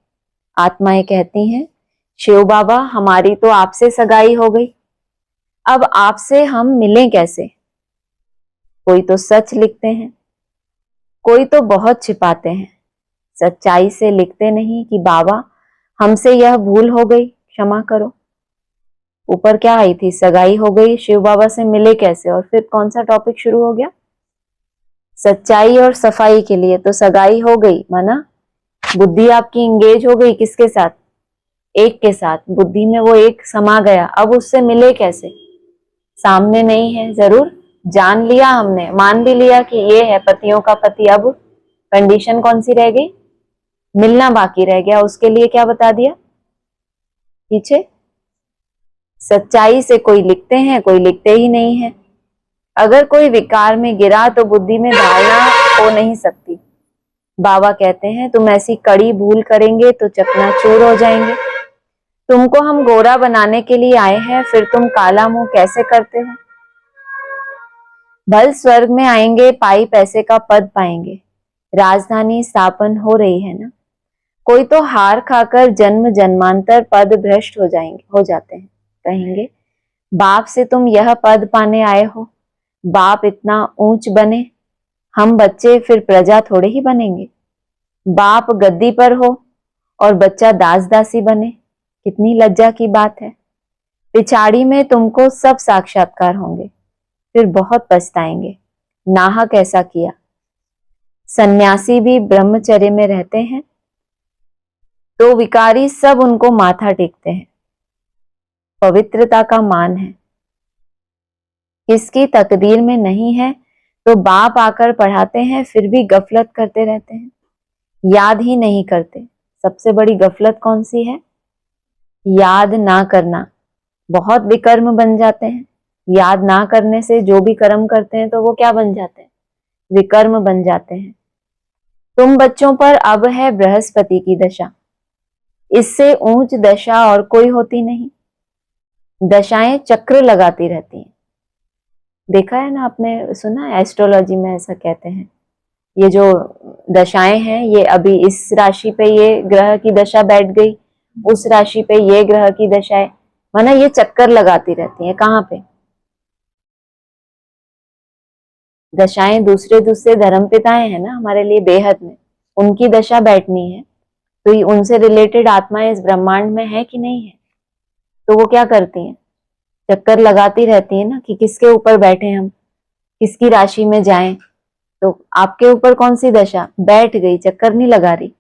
आत्माएं कहती हैं शिव बाबा हमारी तो आपसे सगाई हो गई, अब आपसे हम मिलें कैसे। कोई तो सच लिखते हैं, कोई तो बहुत छिपाते हैं, सच्चाई से लिखते नहीं कि बाबा हमसे यह भूल हो गई, क्षमा करो। ऊपर क्या आई थी, सगाई हो गई, शिव बाबा से मिले कैसे, और फिर कौन सा टॉपिक शुरू हो गया, सच्चाई और सफाई के लिए। तो सगाई हो गई माना बुद्धि आपकी इंगेज हो गई, किसके साथ, एक के साथ, बुद्धि में वो एक समा गया, अब उससे मिले कैसे, सामने नहीं है, जरूर जान लिया हमने, मान भी लिया कि ये है पतियों का पति, अब कंडीशन कौन सी रह गई, मिलना बाकी रह गया। उसके लिए क्या बता दिया पीछे, सच्चाई से कोई लिखते हैं, कोई लिखते ही नहीं है। अगर कोई विकार में गिरा तो बुद्धि में धारणा हो नहीं सकती। बाबा कहते हैं तुम ऐसी कड़ी भूल करेंगे तो चकनाचूर हो जाएंगे। तुमको हम गोरा बनाने के लिए आए हैं, फिर तुम काला मुंह कैसे करते हो। भल स्वर्ग में आएंगे, पाई पैसे का पद पाएंगे, राजधानी स्थापन हो रही है ना। कोई तो हार खाकर जन्म जन्मांतर पद भ्रष्ट हो जाएंगे, हो जाते हैं, कहेंगे बाप से तुम यह पद पाने आए हो, बाप इतना ऊंच बने, हम बच्चे फिर प्रजा थोड़े ही बनेंगे। बाप गद्दी पर हो और बच्चा दास दासी बने, कितनी लज्जा की बात है। पिछाड़ी में तुमको सब साक्षात्कार होंगे, फिर बहुत पछताएंगे, नाहक ऐसा किया। सन्यासी भी ब्रह्मचर्य में रहते हैं तो विकारी सब उनको माथा टेकते हैं, पवित्रता का मान है। किसकी तकदीर में नहीं है तो बाप आकर पढ़ाते हैं, फिर भी गफलत करते रहते हैं, याद ही नहीं करते। सबसे बड़ी गफलत कौन सी है, याद ना करना। बहुत विकर्म बन जाते हैं, याद ना करने से जो भी कर्म करते हैं तो वो क्या बन जाते हैं, विकर्म बन जाते हैं। तुम बच्चों पर अब है बृहस्पति की दशा, इससे ऊंच दशा और कोई होती नहीं। दशाएं चक्र लगाती रहती हैं, देखा है ना आपने, सुना है एस्ट्रोलॉजी में ऐसा कहते हैं, ये जो दशाएं हैं ये अभी इस राशि पे ये ग्रह की दशा बैठ गई, उस राशि पे ये ग्रह की दशा है, माना ये चक्कर लगाती रहती है। कहाँ पे, दशाएं दूसरे दूसरे धर्म पिताएं हैं ना हमारे लिए बेहद में, उनकी दशा बैठनी है, तो ये उनसे रिलेटेड आत्माएं इस ब्रह्मांड में है कि नहीं है, तो वो क्या करती हैं, चक्कर लगाती रहती है ना कि किसके ऊपर बैठे हम, किसकी राशि में जाएं। तो आपके ऊपर कौन सी दशा बैठ गई, चक्कर नहीं लगा रही,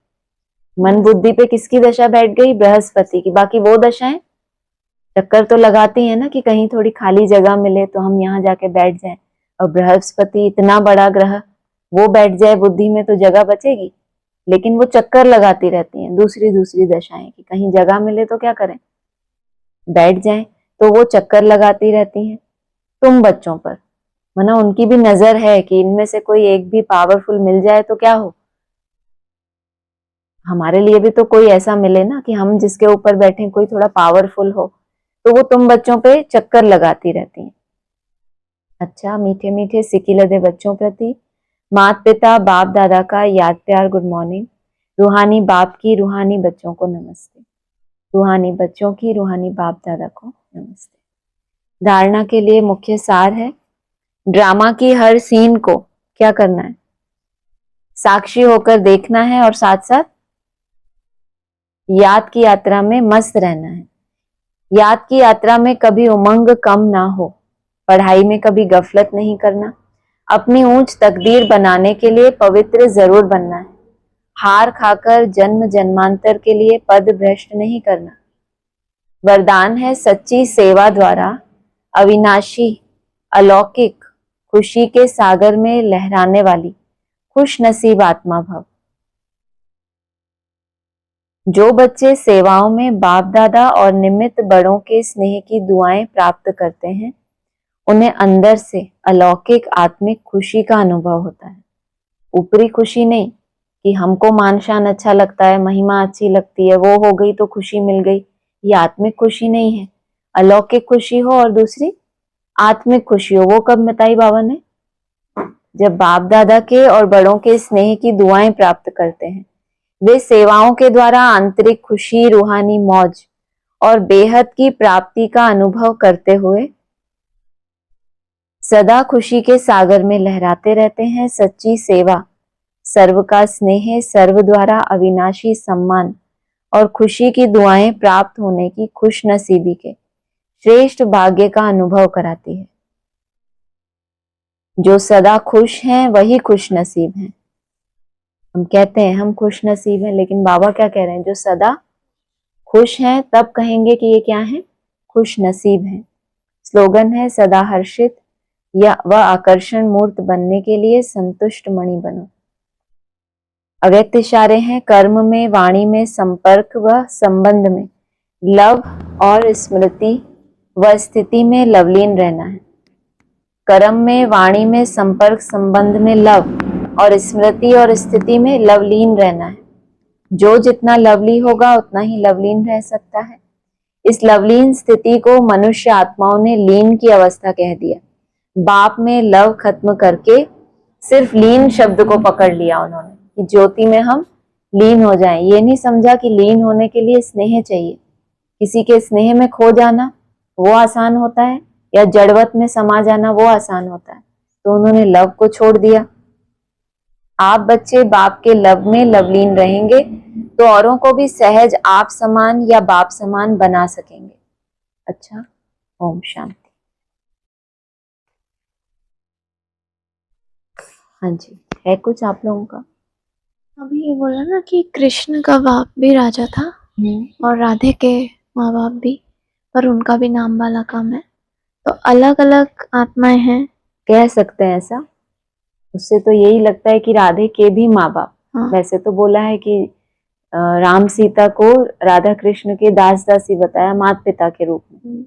मन बुद्धि पे किसकी दशा बैठ गई, बृहस्पति की। बाकी वो दशाएं चक्कर तो लगाती है ना कि कहीं थोड़ी खाली जगह मिले तो हम यहाँ जाके बैठ जाएं, और बृहस्पति इतना बड़ा ग्रह वो बैठ जाए बुद्धि में तो जगह बचेगी, लेकिन वो चक्कर लगाती रहती हैं दूसरी दूसरी दशाएं कि कहीं जगह मिले तो क्या करें, बैठ जाएं, तो वो चक्कर लगाती रहती हैं तुम बच्चों पर। माना उनकी भी नजर है कि इनमें से कोई एक भी पावरफुल मिल जाए तो क्या हो, हमारे लिए भी तो कोई ऐसा मिले ना कि हम जिसके ऊपर बैठे कोई थोड़ा पावरफुल हो, तो वो तुम बच्चों पे चक्कर लगाती रहती हैं। अच्छा, मीठे मीठे सिकी लदे बच्चों प्रति माता पिता बाप दादा का याद प्यार गुड मॉर्निंग। रूहानी बाप की रूहानी बच्चों को नमस्ते, रूहानी बच्चों की रूहानी बाप दादा को नमस्ते। धारणा के लिए मुख्य सार है, ड्रामा की हर सीन को क्या करना है, साक्षी होकर देखना है और साथ साथ याद की यात्रा में मस्त रहना है। याद की यात्रा में कभी उमंग कम ना हो, पढ़ाई में कभी गफलत नहीं करना, अपनी ऊंच तकदीर बनाने के लिए पवित्र जरूर बनना है। हार खाकर जन्म जन्मांतर के लिए पद भ्रष्ट नहीं करना। वरदान है सच्ची सेवा द्वारा अविनाशी अलौकिक खुशी के सागर में लहराने वाली खुश नसीब आत्मा भव। जो बच्चे सेवाओं में बाप दादा और निमित्त बड़ों के स्नेह की दुआएं प्राप्त करते हैं, उन्हें अंदर से अलौकिक आत्मिक खुशी का अनुभव होता है। ऊपरी खुशी नहीं कि हमको मान शान अच्छा लगता है, महिमा अच्छी लगती है, वो हो गई तो खुशी मिल गई, ये आत्मिक खुशी नहीं है। अलौकिक खुशी हो और दूसरी आत्मिक खुशी हो। वो कब बताई बाबा ने? जब बाप दादा के और बड़ों के स्नेह की दुआएं प्राप्त करते हैं, वे सेवाओं के द्वारा आंतरिक खुशी, रूहानी मौज और बेहद की प्राप्ति का अनुभव करते हुए सदा खुशी के सागर में लहराते रहते हैं। सच्ची सेवा, सर्व का स्नेह, सर्व द्वारा अविनाशी सम्मान और खुशी की दुआएं प्राप्त होने की खुश नसीबी के श्रेष्ठ भाग्य का अनुभव कराती है। जो सदा खुश हैं वही खुश नसीब हैं। हम कहते हैं हम खुश नसीब हैं, लेकिन बाबा क्या कह रहे हैं? जो सदा खुश हैं तब कहेंगे कि ये क्या है? खुश नसीब हैं। स्लोगन है सदा हर्षित या व आकर्षण मूर्त बनने के लिए संतुष्ट मणि बनो। अव्यक्त इशारे हैं, कर्म में, वाणी में, संपर्क व संबंध में लव और स्मृति व स्थिति में लवलीन रहना है। कर्म में, वाणी में, संपर्क संबंध में लव और स्मृति और स्थिति में लवलीन रहना है। जो जितना लवली होगा उतना ही लवलीन रह सकता है। इस लवलीन स्थिति को मनुष्य आत्माओं ने लीन की अवस्था कह दिया। बाप में लव खत्म करके सिर्फ लीन शब्द को पकड़ लिया उन्होंने कि ज्योति में हम लीन हो जाएं। ये नहीं समझा कि लीन होने के लिए स्नेह चाहिए। किसी के स्नेह में खो जाना वो आसान होता है, या जड़वत में समा जाना वो आसान होता है। तो उन्होंने लव को छोड़ दिया। आप बच्चे बाप के लव में लवलीन रहेंगे तो औरों को भी सहज आप समान या बाप समान बना सकेंगे। अच्छा, ओम शांति। हाँ जी, है कुछ आप लोगों का? अभी ये बोला ना कि कृष्ण का बाप भी राजा था और राधे के माँ बाप भी, पर उनका भी नाम वाला काम है, तो अलग अलग आत्माएं हैं, कह सकते हैं ऐसा। उससे तो यही लगता है कि राधे के भी माँ बाप। हाँ। वैसे तो बोला है कि राम सीता को राधा कृष्ण के दास दासी बताया माता पिता के रूप में।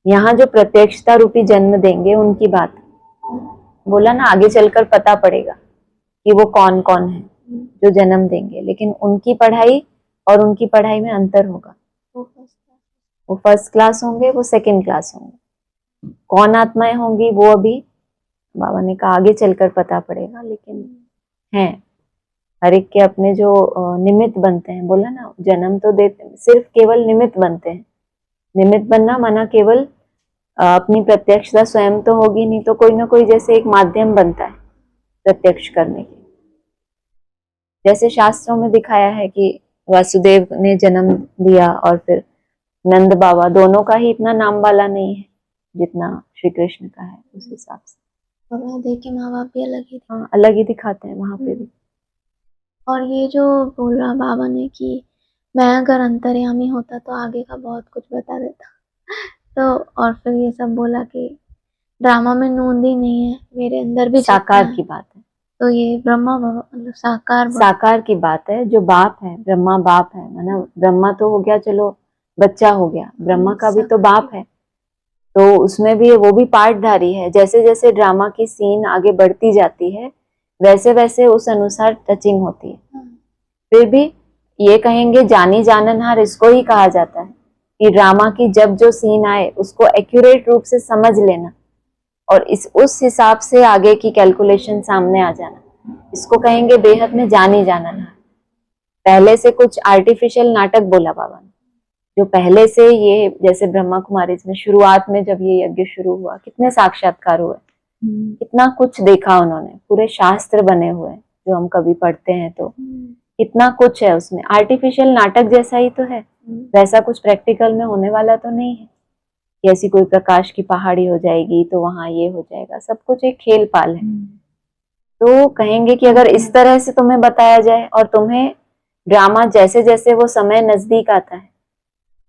यहाँ जो प्रत्यक्षता रूपी जन्म देंगे उनकी बात बोला ना, आगे चलकर पता पड़ेगा कि वो कौन कौन है जो जन्म देंगे, लेकिन उनकी पढ़ाई और उनकी पढ़ाई में अंतर होगा। वो फर्स्ट क्लास होंगे, वो सेकंड क्लास होंगे। कौन आत्माएं होंगी वो अभी बाबा ने कहा आगे चलकर पता पड़ेगा, लेकिन हैं हर एक के अपने जो निमित्त बनते हैं। बोला ना, जन्म तो देते, सिर्फ केवल निमित्त बनते हैं। निमित्त बनना माना केवल अपनी प्रत्यक्षता स्वयं तो होगी नहीं, तो कोई ना कोई जैसे एक माध्यम बनता है प्रत्यक्ष करने के। जैसे शास्त्रों में दिखाया है कि वासुदेव ने जन्म दिया और फिर नंद बाबा, दोनों का ही इतना नाम वाला नहीं है जितना श्री कृष्ण का है। उस हिसाब से राधे के माँ बाप भी अलग ही थे। हाँ, अलग ही दिखाते हैं वहां पे भी। और ये जो बोल रहा बाबा ने कि मैं अगर अंतर्यामी होता तो आगे का बहुत कुछ बता देता, तो और फिर ये सब बोला कि ड्रामा में नूंद ही नहीं है, मेरे अंदर भी साकार की बात है। तो ये ब्रह्मा मतलब साकार की बात है। जो बाप है, ब्रह्मा बाप है, माना ब्रह्मा तो हो गया, चलो बच्चा हो गया, ब्रह्मा का भी तो बाप है, तो उसमें भी वो भी पार्टधारी है। जैसे जैसे ड्रामा की सीन आगे बढ़ती जाती है वैसे वैसे उस अनुसार टचिंग होती है। फिर भी ये कहेंगे जानी जाननहार इसको ही कहा जाता है कि ड्रामा की जब जो सीन आए उसको एक्यूरेट रूप से समझ लेना और उस हिसाब से आगे की कैलकुलेशन सामने आ जाना, इसको कहेंगे बेहद में जानी जाननहार। पहले से कुछ आर्टिफिशियल नाटक बोला बाबा ने, जो पहले से ये जैसे ब्रह्मा कुमारी में शुरुआत में जब ये यज्ञ शुरू हुआ कितने साक्षात्कार हुए, कितना कुछ देखा उन्होंने, पूरे शास्त्र बने हुए हैं जो हम कभी पढ़ते हैं तो कितना कुछ है उसमें। आर्टिफिशियल नाटक जैसा ही तो है, वैसा कुछ प्रैक्टिकल में होने वाला तो नहीं है कि ऐसी कोई प्रकाश की पहाड़ी हो जाएगी तो वहां ये हो जाएगा, सब कुछ एक खेल पाल है। तो कहेंगे कि अगर इस तरह से तुम्हें बताया जाए और तुम्हें ड्रामा जैसे जैसे वो समय नजदीक आता है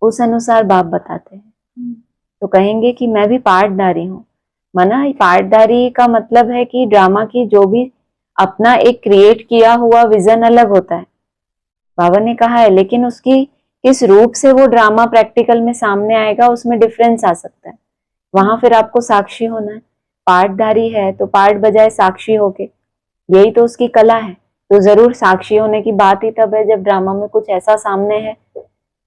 उस अनुसार बाप बताते हैं, तो कहेंगे कि मैं भी पार्टदारी हूँ। माना पार्टदारी का मतलब है कि ड्रामा की जो भी अपना एक क्रिएट किया हुआ विजन अलग होता है, बाबा ने कहा है, लेकिन उसकी किस रूप से वो ड्रामा प्रैक्टिकल में सामने आएगा उसमें डिफरेंस आ सकता है। वहां फिर आपको साक्षी होना है। पार्टदारी है तो पार्ट बजाय साक्षी होके, यही तो उसकी कला है। तो जरूर साक्षी होने की बात ही तब है जब ड्रामा में कुछ ऐसा सामने है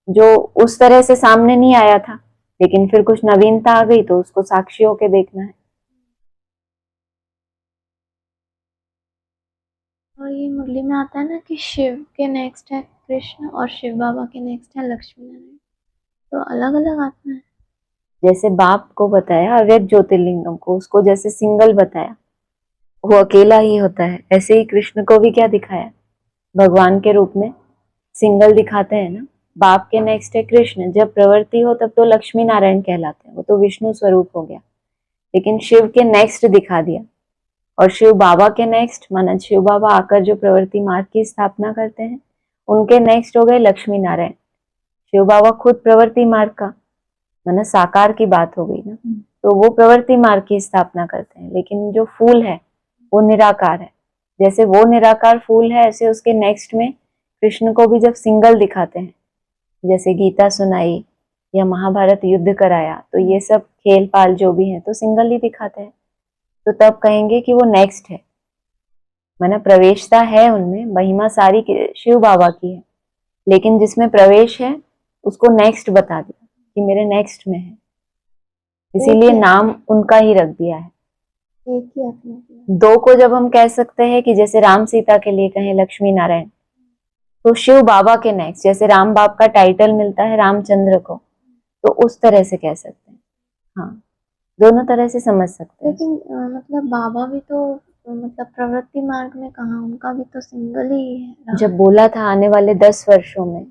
जो उस तरह से सामने नहीं आया था, लेकिन फिर कुछ नवीनता आ गई तो उसको साक्षी होके देखना है। और ये मुरली में आता है ना कि शिव के नेक्स्ट है कृष्ण और शिव बाबा के नेक्स्ट है लक्ष्मी नारायण, तो अलग अलग आता है। जैसे बाप को बताया अव्यक्त ज्योतिर्लिंगम को, उसको जैसे सिंगल बताया, वो अकेला ही होता है, ऐसे ही कृष्ण को भी क्या दिखाया, भगवान के रूप में सिंगल दिखाते हैं ना। बाप के नेक्स्ट है कृष्ण, जब प्रवृत्ति हो तब तो लक्ष्मी नारायण कहलाते हैं, वो तो विष्णु स्वरूप हो गया, लेकिन शिव के नेक्स्ट दिखा दिया। और शिव बाबा के नेक्स्ट, माना शिव बाबा आकर जो प्रवृत्ति मार्ग की स्थापना करते हैं उनके नेक्स्ट हो गए लक्ष्मी नारायण। शिव बाबा खुद प्रवृत्ति मार्ग का, माना साकार की बात हो गई ना, तो वो प्रवृत्ति मार्ग की स्थापना करते हैं, लेकिन जो फूल है वो निराकार है। जैसे वो निराकार फूल है ऐसे उसके नेक्स्ट में कृष्ण को भी जब सिंगल दिखाते हैं, जैसे गीता सुनाई या महाभारत युद्ध कराया, तो ये सब खेल पाल जो भी है तो सिंगल ही दिखाते हैं, तो तब कहेंगे कि वो नेक्स्ट है। माना प्रवेशता है उनमें, महिमा सारी शिव बाबा की है, लेकिन जिसमें प्रवेश है उसको नेक्स्ट बता दिया कि मेरे नेक्स्ट में है, इसीलिए नाम उनका ही रख दिया है। एक ही अपना दो को जब हम कह सकते हैं कि जैसे राम सीता के लिए कहें लक्ष्मी नारायण, तो शिव बाबा के नेक्स्ट, जैसे राम बाप का टाइटल मिलता है रामचंद्र को, तो उस तरह से कह सकते हैं। हाँ, दोनों तरह से समझ सकते हैं। लेकिन मतलब बाबा भी तो मतलब प्रवृत्ति मार्ग में कहा, उनका भी तो सिंगल ही है। जब बोला था आने वाले 10 वर्षों में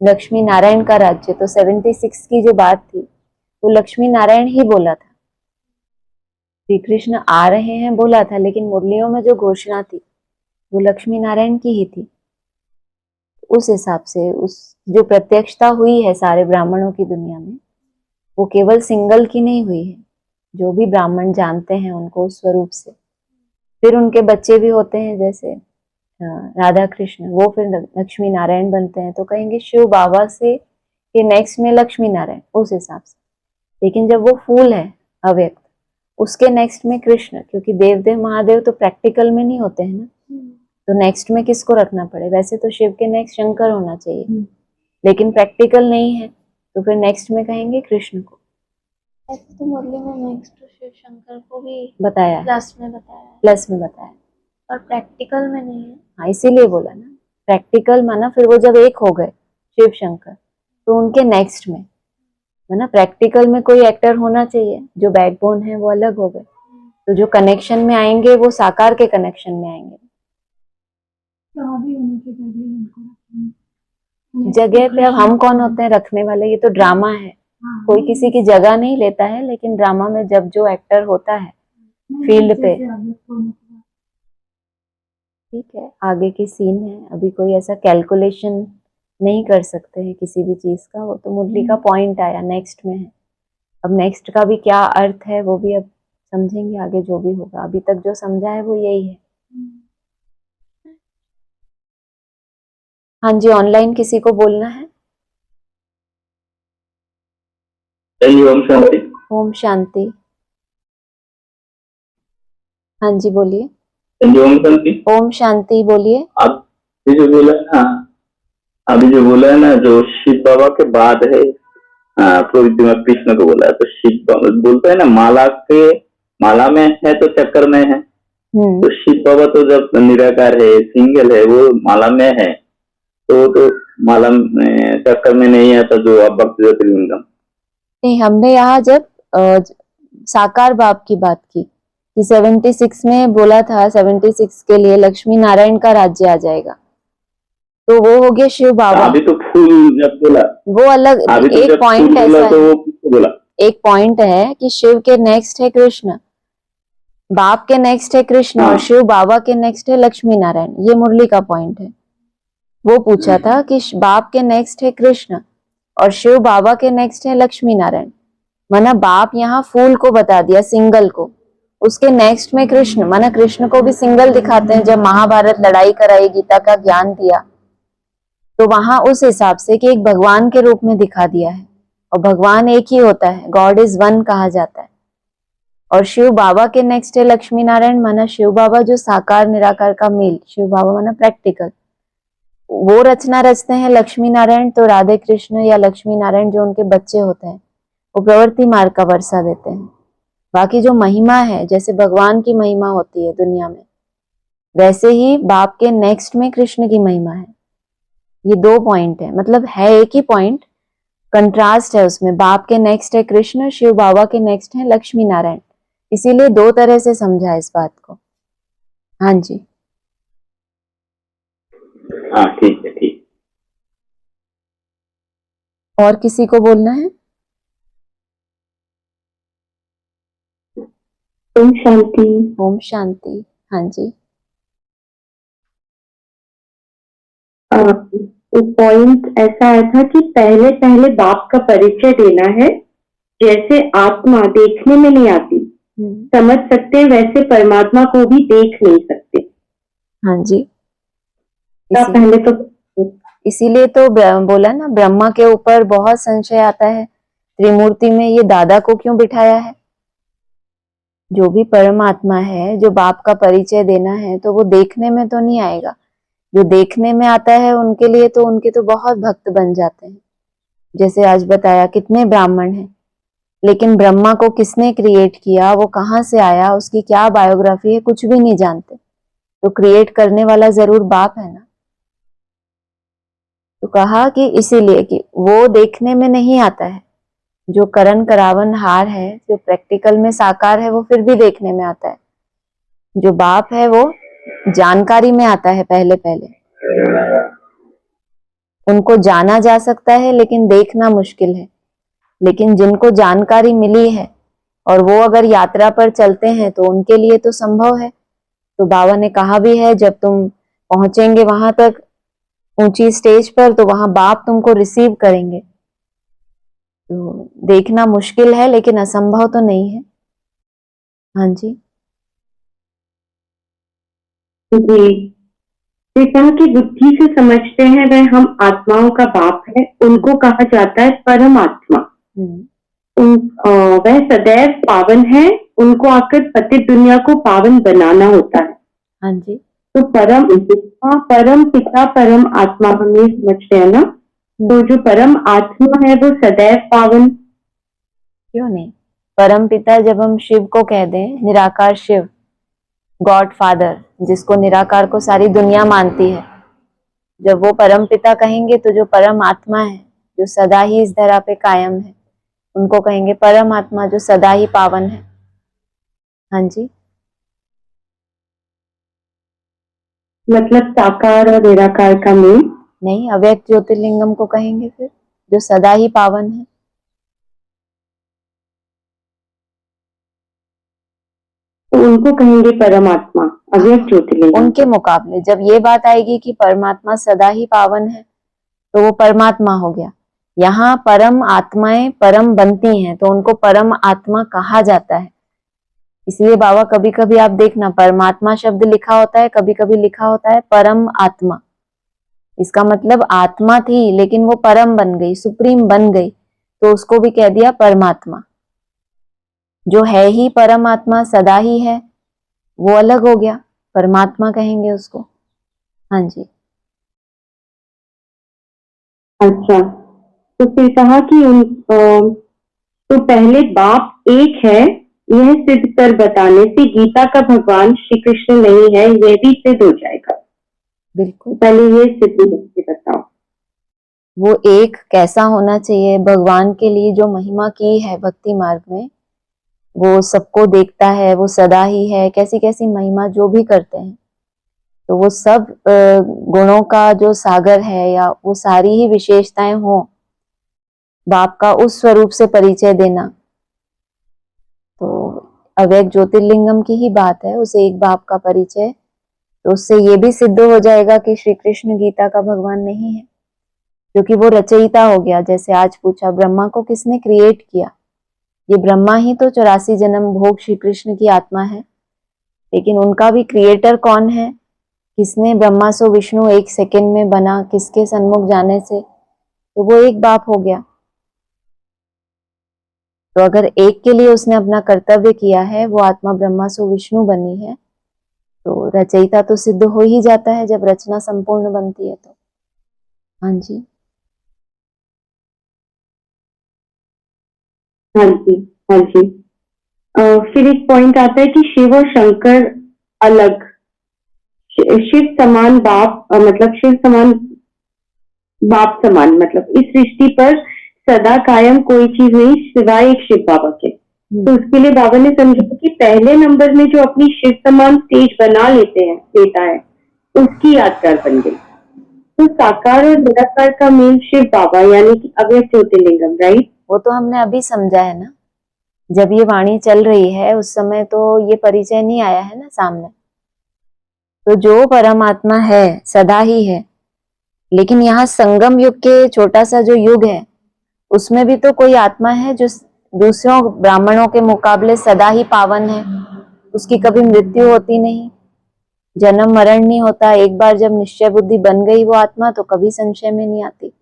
लक्ष्मी नारायण का राज्य, तो 76 की जो बात थी वो लक्ष्मी नारायण ही बोला था। श्री कृष्ण आ रहे हैं बोला था, लेकिन मुरलियों में जो घोषणा थी वो लक्ष्मी नारायण की ही थी। उस हिसाब से उस जो प्रत्यक्षता हुई है सारे ब्राह्मणों की दुनिया में, वो केवल सिंगल की नहीं हुई है, जो भी ब्राह्मण जानते हैं उनको उस स्वरूप से। फिर उनके बच्चे भी होते हैं, जैसे राधा कृष्ण, वो फिर लक्ष्मी नारायण बनते हैं, तो कहेंगे शिव बाबा से के नेक्स्ट में लक्ष्मी नारायण, उस हिसाब से। लेकिन जब वो फूल है अव्यक्त, उसके नेक्स्ट में कृष्ण, क्योंकि देवदेव महादेव तो प्रैक्टिकल में नहीं होते हैं ना, तो नेक्स्ट में किसको रखना पड़े। वैसे तो शिव के नेक्स्ट शंकर होना चाहिए, लेकिन प्रैक्टिकल नहीं है तो फिर नेक्स्ट में कहेंगे कृष्ण को। ऐसे तो मुरली में नेक्स्ट तो शिव शंकर को भी बताया है, प्लस में बताया है, प्लस में बताया, और प्रैक्टिकल में नहीं है। हाँ इसीलिए बोला ना प्रैक्टिकल, माना फिर वो जब एक हो गए शिव शंकर तो उनके नेक्स्ट में, है ना, प्रैक्टिकल में कोई एक्टर होना चाहिए, जो बैकबोन है वो अलग हो गए, तो जो कनेक्शन में आएंगे वो साकार के कनेक्शन में आएंगे। जगह पे अब हम कौन होते हैं रखने वाले, ये तो ड्रामा है, कोई किसी की जगह नहीं लेता है, लेकिन ड्रामा में जब जो एक्टर होता है फील्ड पे, ठीक है, आगे की सीन है, अभी कोई ऐसा कैलकुलेशन नहीं कर सकते हैं किसी भी चीज का, वो तो मुरली का पॉइंट आया नेक्स्ट में है। अब नेक्स्ट का भी क्या अर्थ है वो भी अब समझेंगे आगे जो भी होगा, अभी तक जो समझा है वो यही है। हाँ जी, ऑनलाइन किसी को बोलना है? ओम शांति। ओम शांति। हाँ जी बोलिए। ओम शांति। ओम शांति बोलिए। आप जो बोला है ना, अभी जो बोला है ना, जो शिव बाबा के बाद है प्रवृत्ति में कृष्ण को बोला है, तो शिव बाबा बोलते हैं ना माला में है तो चक्कर में है। तो शिव बाबा तो जब निराकार है, सिंगल है, वो माला में है, तो माला में चक्कर में नहीं आता जो आप भक्ति ज्योतिर्लिंगम। नहीं, हमने यहाँ जब साकार बाप की बात की कि 76 में बोला था 76 के लिए लक्ष्मी नारायण का राज्य आ जाएगा, तो वो हो गया शिव बाबा। अभी तो फूल जब बोला वो अलग अभी तो एक जब पॉइंट फूल बोला ऐसा तो है, वो किसको बोला? एक पॉइंट है कि शिव के नेक्स्ट है कृष्ण, बाप के नेक्स्ट है कृष्ण और शिव बाबा के नेक्स्ट है लक्ष्मी नारायण। ये मुरली का पॉइंट है। वो पूछा था कि बाप के नेक्स्ट है कृष्ण और शिव बाबा के नेक्स्ट है लक्ष्मी नारायण। माना बाप यहाँ फूल को बता दिया, सिंगल को, उसके नेक्स्ट में कृष्ण, माना कृष्ण को भी सिंगल दिखाते हैं। जब महाभारत लड़ाई कराई, गीता का ज्ञान दिया, तो वहां उस हिसाब से कि एक भगवान के रूप में दिखा दिया है, और भगवान एक ही होता है, गॉड इज वन कहा जाता है। और शिव बाबा के नेक्स्ट है लक्ष्मी नारायण, माना शिव बाबा जो साकार निराकार का मेल, शिव बाबा माना प्रैक्टिकल, वो रचना रचते हैं लक्ष्मी नारायण। तो राधे कृष्ण या लक्ष्मी नारायण जो उनके बच्चे होते हैं वो प्रवृत्ति मार्ग का वर्षा देते हैं। बाकी जो महिमा है, जैसे भगवान की महिमा होती है दुनिया में, वैसे ही बाप के नेक्स्ट में कृष्ण की महिमा है। ये दो पॉइंट है, मतलब है एक ही पॉइंट, कंट्रास्ट है उसमें। बाप के नेक्स्ट है कृष्ण, शिव बाबा के नेक्स्ट है लक्ष्मी नारायण, इसीलिए दो तरह से समझा इस बात को। हाँ जी, हाँ ठीक है, ठीक। और किसी को बोलना है? ओम शांति। ओम शांति। हाँ जी, पॉइंट ऐसा आया था कि पहले पहले बाप का परिचय देना है, जैसे आत्मा देखने में नहीं आती, समझ सकते हैं, वैसे परमात्मा को भी देख नहीं सकते। हाँ जी, पहले तो इसीलिए तो बोला ना, ब्रह्मा के ऊपर बहुत संशय आता है त्रिमूर्ति में, ये दादा को क्यों बिठाया है? जो भी परमात्मा है, जो बाप का परिचय देना है, तो वो देखने में तो नहीं आएगा। जो देखने में आता है उनके लिए तो उनके तो बहुत भक्त बन जाते हैं। जैसे आज बताया कितने ब्राह्मण हैं, लेकिन ब्रह्मा को किसने क्रिएट किया, वो कहाँ से आया, उसकी क्या बायोग्राफी है, कुछ भी नहीं जानते। तो क्रिएट करने वाला जरूर बाप है ना। तो कहा कि इसीलिए कि वो देखने में नहीं आता है, जो करण करावन हार है, जो प्रैक्टिकल में साकार है, वो फिर भी देखने में आता है। जो बाप है वो जानकारी में आता है पहले पहले, उनको जाना जा सकता है लेकिन देखना मुश्किल है। लेकिन जिनको जानकारी मिली है और वो अगर यात्रा पर चलते हैं तो उनके लिए तो संभव है। तो बाबा ने कहा भी है, जब तुम पहुंचेंगे वहां तक ऊंची स्टेज पर, तो वहां बाप तुमको रिसीव करेंगे। तो देखना मुश्किल है लेकिन असंभव तो नहीं है। हाँ जी जी, कहा कि बुद्धि से समझते हैं वह हम आत्माओं का बाप है, उनको कहा जाता है परमात्मा। वह सदैव पावन है, उनको आकर पतित दुनिया को पावन बनाना होता है। हाँ जी, तो परम पिता परम आत्मा हम ये समझते हैं ना। तो जो परम आत्मा है वो सदैव पावन क्यों नहीं? परम पिता जब हम शिव को कह दें, निराकार शिव, गॉड फादर, जिसको निराकार को सारी दुनिया मानती है, जब वो परम पिता कहेंगे तो जो परम आत्मा है, जो सदा ही इस धरा पे कायम है, उनको कहेंगे परम आत्मा, जो सदा ही पावन है। हाँ जी, मतलब साकार और निराकार का मेल नहीं, अव्यक्त ज्योतिर्लिंगम को कहेंगे फिर, जो सदा ही पावन है। तो उनको कहेंगे परमात्मा, अव्यक्त ज्योतिर्लिंगम। उनके मुकाबले जब ये बात आएगी कि परमात्मा सदा ही पावन है, तो वो परमात्मा हो गया। यहाँ परम आत्माएं परम बनती हैं, तो उनको परम आत्मा कहा जाता है। इसलिए बाबा कभी कभी आप देखना, परमात्मा शब्द लिखा होता है, कभी कभी लिखा होता है परम आत्मा। इसका मतलब आत्मा थी लेकिन वो परम बन गई, सुप्रीम बन गई, तो उसको भी कह दिया परमात्मा। जो है ही परमात्मा, सदा ही है, वो अलग हो गया, परमात्मा कहेंगे उसको। हाँ जी, अच्छा, तो फिर कहा कि तो पहले बाप एक है, यह सिद्ध कर बताने से गीता का भगवान श्री कृष्ण नहीं है, यह भी सिद्ध हो जाएगा। बिल्कुल। पहले ये सिद्ध करके बताओ। वो एक कैसा होना चाहिए, भगवान के लिए जो महिमा की है भक्ति मार्ग में, वो सबको देखता है, वो सदा ही है, कैसी कैसी महिमा जो भी करते हैं, तो वो सब गुणों का जो सागर है, या वो सारी ही विशेषताएं हो, बाप का उस स्वरूप से परिचय देना, तो अव्यक्त ज्योतिर्लिंगम की ही बात है, उसे एक बाप का परिचय, तो उससे ये भी सिद्ध हो जाएगा कि श्री कृष्ण गीता का भगवान नहीं है, क्योंकि वो रचयिता हो गया। जैसे आज पूछा ब्रह्मा को किसने क्रिएट किया, ये ब्रह्मा ही तो 84 जन्म भोग श्री कृष्ण की आत्मा है, लेकिन उनका भी क्रिएटर कौन है, किसने ब्रह्मा सो विष्णु एक सेकंड में बना, किसके सन्मुख जाने से, तो वो एक बाप हो गया। तो अगर एक के लिए उसने अपना कर्तव्य किया है, वो आत्मा ब्रह्मा सो विष्णु बनी है, तो रचयिता तो सिद्ध हो ही जाता है जब रचना संपूर्ण बनती है। तो हाँ जी, हाँ जी, हाँ जी। फिर एक पॉइंट आता है कि शिव और शंकर अलग, शिव समान बाप, मतलब शिव समान बाप समान, मतलब इस सृष्टि पर सदा कायम कोई चीज नहीं सिवाय एक शिव बाबा के। तो उसके लिए बाबा ने समझा कि पहले नंबर में जो अपनी शिव समान स्टेज बना लेता है, उसकी यादगार बन गई। तो साकार और निराकार का मेल शिव बाबा यानी कि अव्यक्त ज्योतिर्लिंगम, राइट? वो तो हमने अभी समझा है ना, जब ये वाणी चल रही है उस समय तो ये परिचय नहीं आया है ना सामने। तो जो परमात्मा है सदा ही है, लेकिन यहाँ संगम युग के छोटा सा जो युग है, उसमें भी तो कोई आत्मा है जो दूसरों ब्राह्मणों के मुकाबले सदा ही पावन है, उसकी कभी मृत्यु होती नहीं, जन्म मरण नहीं होता, एक बार जब निश्चय बुद्धि बन गई वो आत्मा तो कभी संशय में नहीं आती।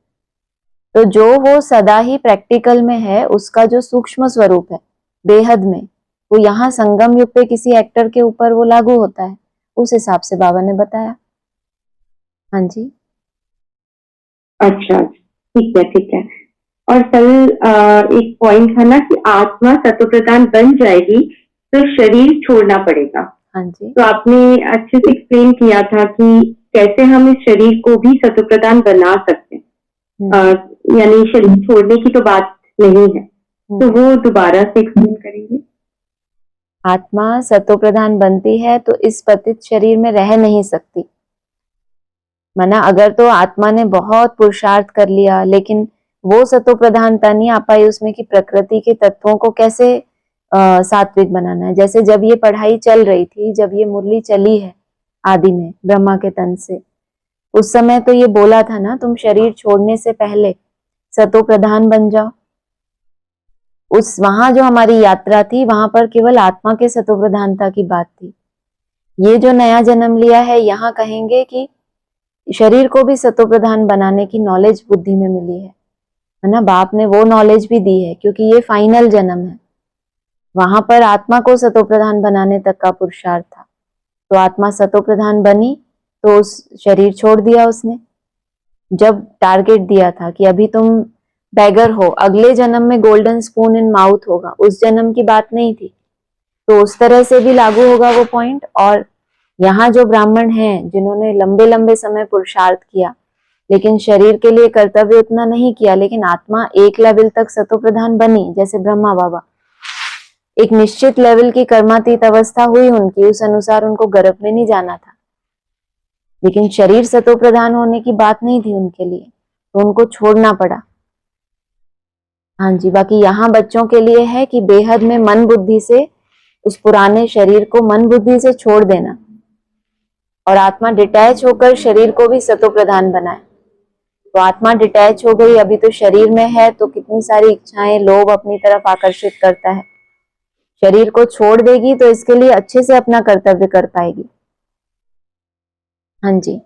तो जो वो सदा ही प्रैक्टिकल में है, उसका जो सूक्ष्म स्वरूप है बेहद में, वो यहाँ संगम युग पे किसी एक्टर के ऊपर वो लागू होता है, उस हिसाब से बाबा ने बताया। हाँ जी, अच्छा, ठीक है, ठीक है। और कल एक पॉइंट था ना कि आत्मा सतोप्रधान बन जाएगी तो शरीर छोड़ना पड़ेगा। हाँ जी, तो आपने अच्छे से एक्सप्लेन किया था कि कैसे हम इस शरीर को भी सतोप्रधान बना सकते हैं, यानी शरीर छोड़ने की तो बात नहीं है, तो वो दोबारा से एक्सप्लेन करेंगे। आत्मा सतो प्रधान बनती है तो इस पतित शरीर में रह नहीं सकती। माना अगर तो आत्मा ने बहुत पुरुषार्थ कर लिया, लेकिन वो सतो प्रधानता नहीं आ पाई उसमें कि प्रकृति के तत्वों को कैसे सात्विक बनाना है। जैसे जब ये पढ़ाई चल रही थी, जब ये मुरली चली है आदि में ब्रह्मा के तन से, उस समय तो ये बोला था ना, तुम शरीर छोड़ने से पहले सतो प्रधान बन जाओ। उस वहां जो हमारी यात्रा थी, वहां पर केवल आत्मा के सतो प्रधानता की बात थी। ये जो नया जन्म लिया है, यहाँ कहेंगे कि शरीर को भी सतो प्रधान बनाने की नॉलेज बुद्धि में मिली है ना, बाप ने वो नॉलेज भी दी है, क्योंकि ये फाइनल जन्म है। वहां पर आत्मा को सतो प्रधान बनाने तक का पुरुषार्थ था, तो आत्मा सतो प्रधान बनी तो उस शरीर छोड़ दिया उसने। जब टारगेट दिया था कि अभी तुम बैगर हो, अगले जन्म में गोल्डन स्पून इन माउथ होगा, उस जन्म की बात नहीं थी, तो उस तरह से भी लागू होगा वो पॉइंट। और यहाँ जो ब्राह्मण हैं जिन्होंने लंबे लंबे समय पुरुषार्थ किया, लेकिन शरीर के लिए कर्तव्य उतना नहीं किया, लेकिन आत्मा एक लेवल तक सतो प्रधान बनी, जैसे ब्रह्मा बाबा, एक निश्चित लेवल की कर्मातीत अवस्था हुई उनकी, उस अनुसार उनको गर्भ में नहीं जाना था, लेकिन शरीर सतो प्रधान होने की बात नहीं थी उनके लिए, तो उनको छोड़ना पड़ा। हाँ जी, बाकी यहाँ बच्चों के लिए है कि बेहद में मन बुद्धि से उस पुराने शरीर को मन बुद्धि से छोड़ देना, और आत्मा डिटैच होकर शरीर को भी सतो प्रधान बनाए। तो आत्मा डिटैच हो गई, अभी तो शरीर में है, तो कितनी सारी इच्छाएं लोभ अपनी तरफ आकर्षित करता है। शरीर को छोड़ देगी तो इसके लिए अच्छे से अपना कर्तव्य कर पाएगी। हाँ जी,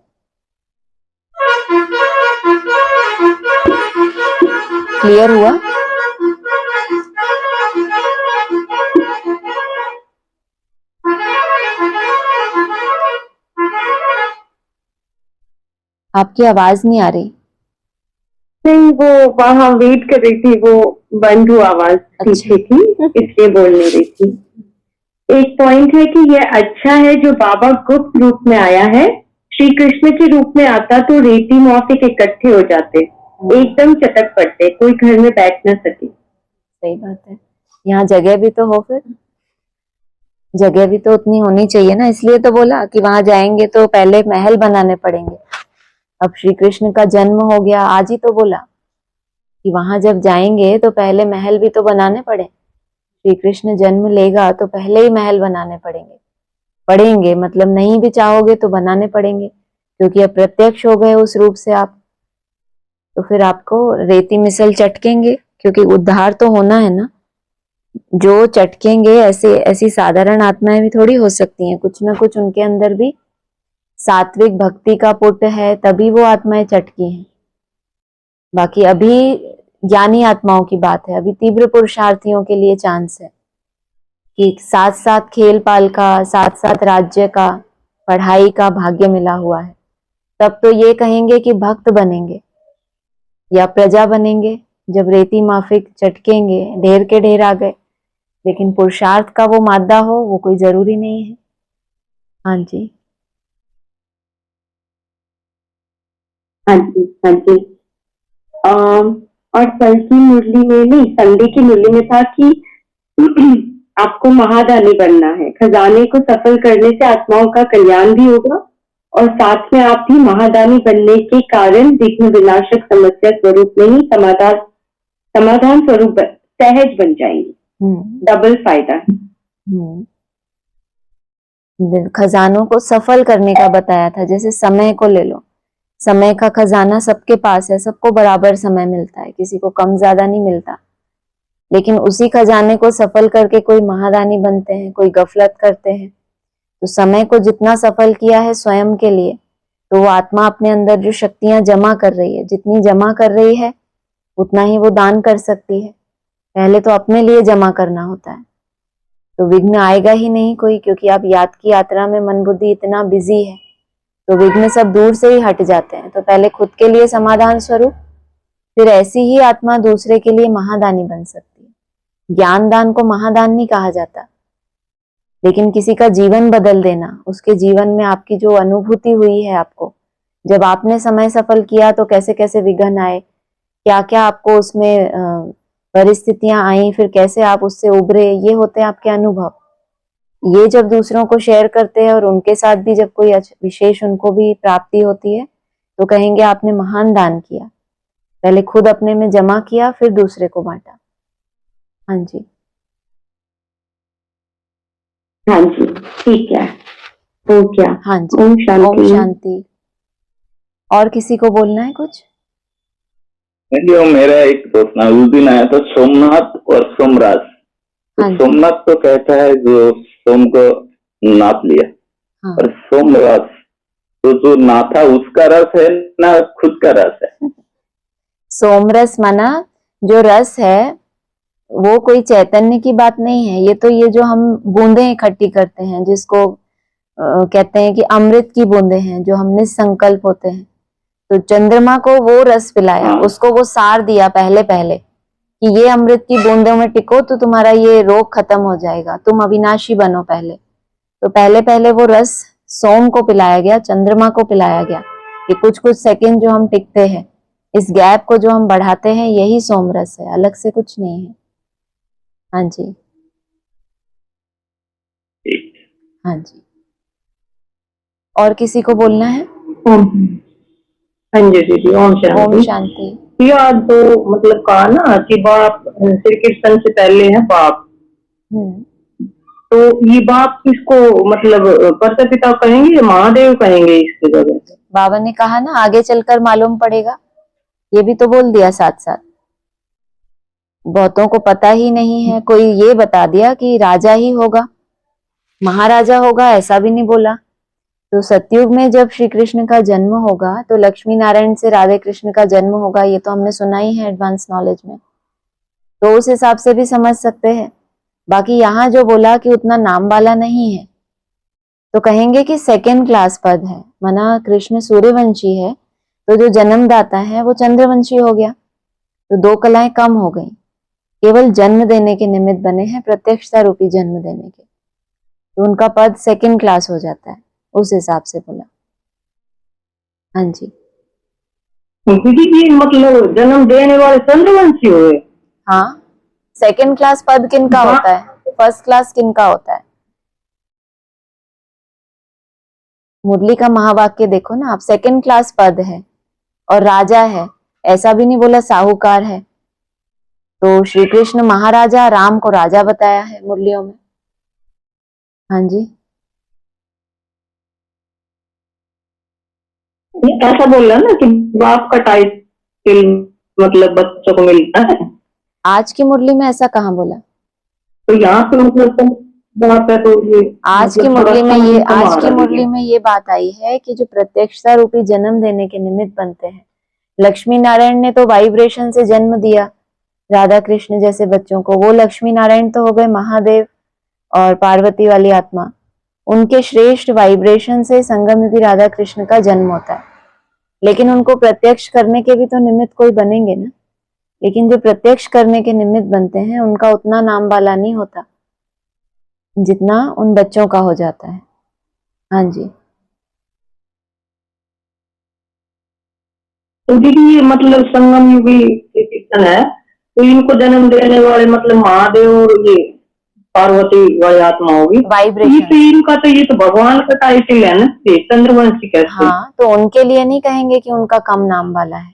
क्लियर हुआ? आपकी आवाज नहीं आ रही। नहीं, वो वहां वेट कर रही थी, वो बंद हुआ आवाज पीछे की, इसलिए बोल नहीं रही थी। एक पॉइंट है कि यह अच्छा है जो बाबा गुप्त रूप में आया है, श्री कृष्ण के रूप में आता तो रेती माफिक इकट्ठे हो जाते, एकदम चटक पड़ते, कोई घर में बैठ न सके। सही बात है, यहाँ जगह भी तो हो, फिर जगह भी तो उतनी होनी चाहिए ना, इसलिए तो बोला कि वहां जाएंगे तो पहले महल बनाने पड़ेंगे। अब श्री कृष्ण का जन्म हो गया, आज ही तो बोला कि वहां जब जाएंगे तो पहले महल भी तो बनाने पड़े। श्री कृष्ण जन्म लेगा तो पहले ही महल बनाने पड़ेंगे मतलब नहीं भी चाहोगे तो बनाने पड़ेंगे, क्योंकि अब प्रत्यक्ष हो गए उस रूप से आप, तो फिर आपको रेती मिसल चटकेंगे, क्योंकि उद्धार तो होना है ना। जो चटकेंगे ऐसे ऐसी साधारण आत्माएं भी थोड़ी हो सकती हैं, कुछ ना कुछ उनके अंदर भी सात्विक भक्ति का पुट है, तभी वो आत्माएं चटकी हैं। बाकी अभी ज्ञानी आत्माओं की बात है, अभी तीव्र पुरुषार्थियों के लिए चांस है कि साथ साथ खेल पाल का, साथ साथ राज्य का, पढ़ाई का भाग्य मिला हुआ है, तब तो ये कहेंगे कि भक्त बनेंगे या प्रजा बनेंगे। जब रेती माफिक चटकेंगे, ढेर के ढेर आ गए, लेकिन पुरुषार्थ का वो मादा हो वो कोई जरूरी नहीं है। हाँ जी, हाँ जी, हाँ जी। और कल की मुरली में नहीं, संडे की मुरली में था कि आपको महादानी बनना है, खजाने को सफल करने से आत्माओं का कल्याण भी होगा और साथ में आप भी महादानी बनने के कारण विघ्न विनाशक समस्या स्वरूप में ही समाधान स्वरूप सहज बन जाएंगे। डबल फायदा है। खजानों को सफल करने का बताया था, जैसे समय को ले लो, समय का खजाना सबके पास है, सबको बराबर समय मिलता है, किसी को कम ज्यादा नहीं मिलता, लेकिन उसी खजाने को सफल करके कोई महादानी बनते हैं, कोई गफलत करते हैं। तो समय को जितना सफल किया है स्वयं के लिए, तो वो आत्मा अपने अंदर जो शक्तियां जमा कर रही है, जितनी जमा कर रही है उतना ही वो दान कर सकती है। पहले तो अपने लिए जमा करना होता है, तो विघ्न आएगा ही नहीं कोई, क्योंकि आप याद की यात्रा में मन बुद्धि इतना बिजी है, तो विघ्न सब दूर से ही हट जाते हैं। तो पहले खुद के लिए समाधान स्वरूप, फिर ऐसी ही आत्मा दूसरे के लिए महादानी बन सकती है। ज्ञान दान को महादान नहीं कहा जाता, लेकिन किसी का जीवन बदल देना, उसके जीवन में आपकी जो अनुभूति हुई है, आपको जब आपने समय सफल किया तो कैसे कैसे विघ्न आए, क्या क्या आपको उसमें परिस्थितियां आई, फिर कैसे आप उससे उभरे, ये होते हैं आपके अनुभव। ये जब दूसरों को शेयर करते हैं और उनके साथ भी जब कोई विशेष उनको भी प्राप्ति होती है, तो कहेंगे आपने महान दान किया, पहले खुद अपने में जमा किया फिर दूसरे को बांटा। हाँ जी, हाँ जी, ठीक है, हो गया। हाँ जी, ओम शांति। ओम शांति। और किसी को बोलना है कुछ? नहीं, मेरा एक दोस्त ना उस दिन आया था, सोमनाथ और सोमराज। हाँ जी, सोमनाथ तो कहता है जो सोम को नाप लिया, हाँ, और सोमराज तो जो नाथा उसका रस है ना खुद का रस है। सोमरस माना जो रस है वो कोई चैतन्य की बात नहीं है, ये तो ये जो हम बूंदें इकट्ठी करते हैं, जिसको कहते हैं कि अमृत की बूंदें हैं, जो हम निसंकल्प होते हैं। तो चंद्रमा को वो रस पिलाया, उसको वो सार दिया पहले पहले कि ये अमृत की बूंदों में टिको तो तुम्हारा ये रोग खत्म हो जाएगा, तुम अविनाशी बनो पहले। तो पहले पहले वो रस सोम को पिलाया गया, चंद्रमा को पिलाया गया। ये कुछ कुछ सेकंड जो हम टिकते हैं, इस गैप को जो हम बढ़ाते हैं, यही सोम रस है, अलग से कुछ नहीं है। हाँ जी, हाँ जी। और किसी को बोलना है? हाँ जी दीदी, ओम ओम शांति। शांति। या तो मतलब कहा ना कि बाप श्री कृष्ण से पहले है बाप, तो ये बाप किसको मतलब परम पिता कहेंगे या महादेव कहेंगे इसकी वजह से? बाबा ने कहा ना आगे चलकर मालूम पड़ेगा, ये भी तो बोल दिया साथ साथ। बहुतों को पता ही नहीं है, कोई ये बता दिया कि राजा ही होगा, महाराजा होगा, ऐसा भी नहीं बोला। तो सतयुग में जब श्री कृष्ण का जन्म होगा तो लक्ष्मी नारायण से राधे कृष्ण का जन्म होगा, ये तो हमने सुना ही है एडवांस नॉलेज में, तो उस हिसाब से भी समझ सकते हैं। बाकी यहाँ जो बोला कि उतना नाम वाला नहीं है, तो कहेंगे कि सेकेंड क्लास पद है, माना कृष्ण सूर्यवंशी है तो जो जन्मदाता है वो चंद्रवंशी हो गया, तो दो कलाएं कम हो गई, केवल जन्म देने के निमित्त बने हैं, प्रत्यक्षता रूपी जन्म देने के, तो उनका पद सेकेंड क्लास हो जाता है, उस हिसाब से बोला। हाँ जी। दीदी जी मतलब जन्म देने वाले चंद्रवंशी हुए। हाँ, सेकंड क्लास पद किनका हाँ। होता है, फर्स्ट क्लास किनका होता है? मुरली का महावाक्य देखो ना आप, सेकंड क्लास पद है और राजा है, ऐसा भी नहीं बोला साहूकार है। तो श्री कृष्ण महाराजा, राम को राजा बताया है मुरलियों में। हाँ जी, ऐसा बोल रहा ना कि बाप का टाइटल मतलब बच्चों को मिलता है, आज की मुरली में ऐसा कहाँ बोला? तो यहाँ पे मतलब तो बात है, तो ये आज की मतलब थोड़ा मुरली में ये कम आज आ की रहा मुरली है। में ये बात आई है कि जो प्रत्यक्षता रूपी जन्म देने के निमित्त बनते हैं, लक्ष्मी नारायण ने तो वाइब्रेशन से जन्म दिया राधा कृष्ण जैसे बच्चों को। वो लक्ष्मी नारायण तो हो गए महादेव और पार्वती वाली आत्मा, उनके श्रेष्ठ वाइब्रेशन से संगम युगी राधा कृष्ण का जन्म होता है। लेकिन उनको प्रत्यक्ष करने के भी तो निमित्त कोई बनेंगे ना। लेकिन जो प्रत्यक्ष करने के निमित्त बनते हैं उनका उतना नाम वाला नहीं होता जितना उन बच्चों का हो जाता है। हाँ जी, तो दीदी ये मतलब संगम युगी कीर्तन है, तो इनको जन्म देने वाले मतलब महादेव और ये पार्वती वाली आत्मा होगी। तो वाइब्रेशन। इनका तो ये तो भगवान का टाइटल है ना, ये चंद्रवंशी कैसे? हाँ, तो उनके लिए नहीं कहेंगे कि उनका कम नाम वाला है।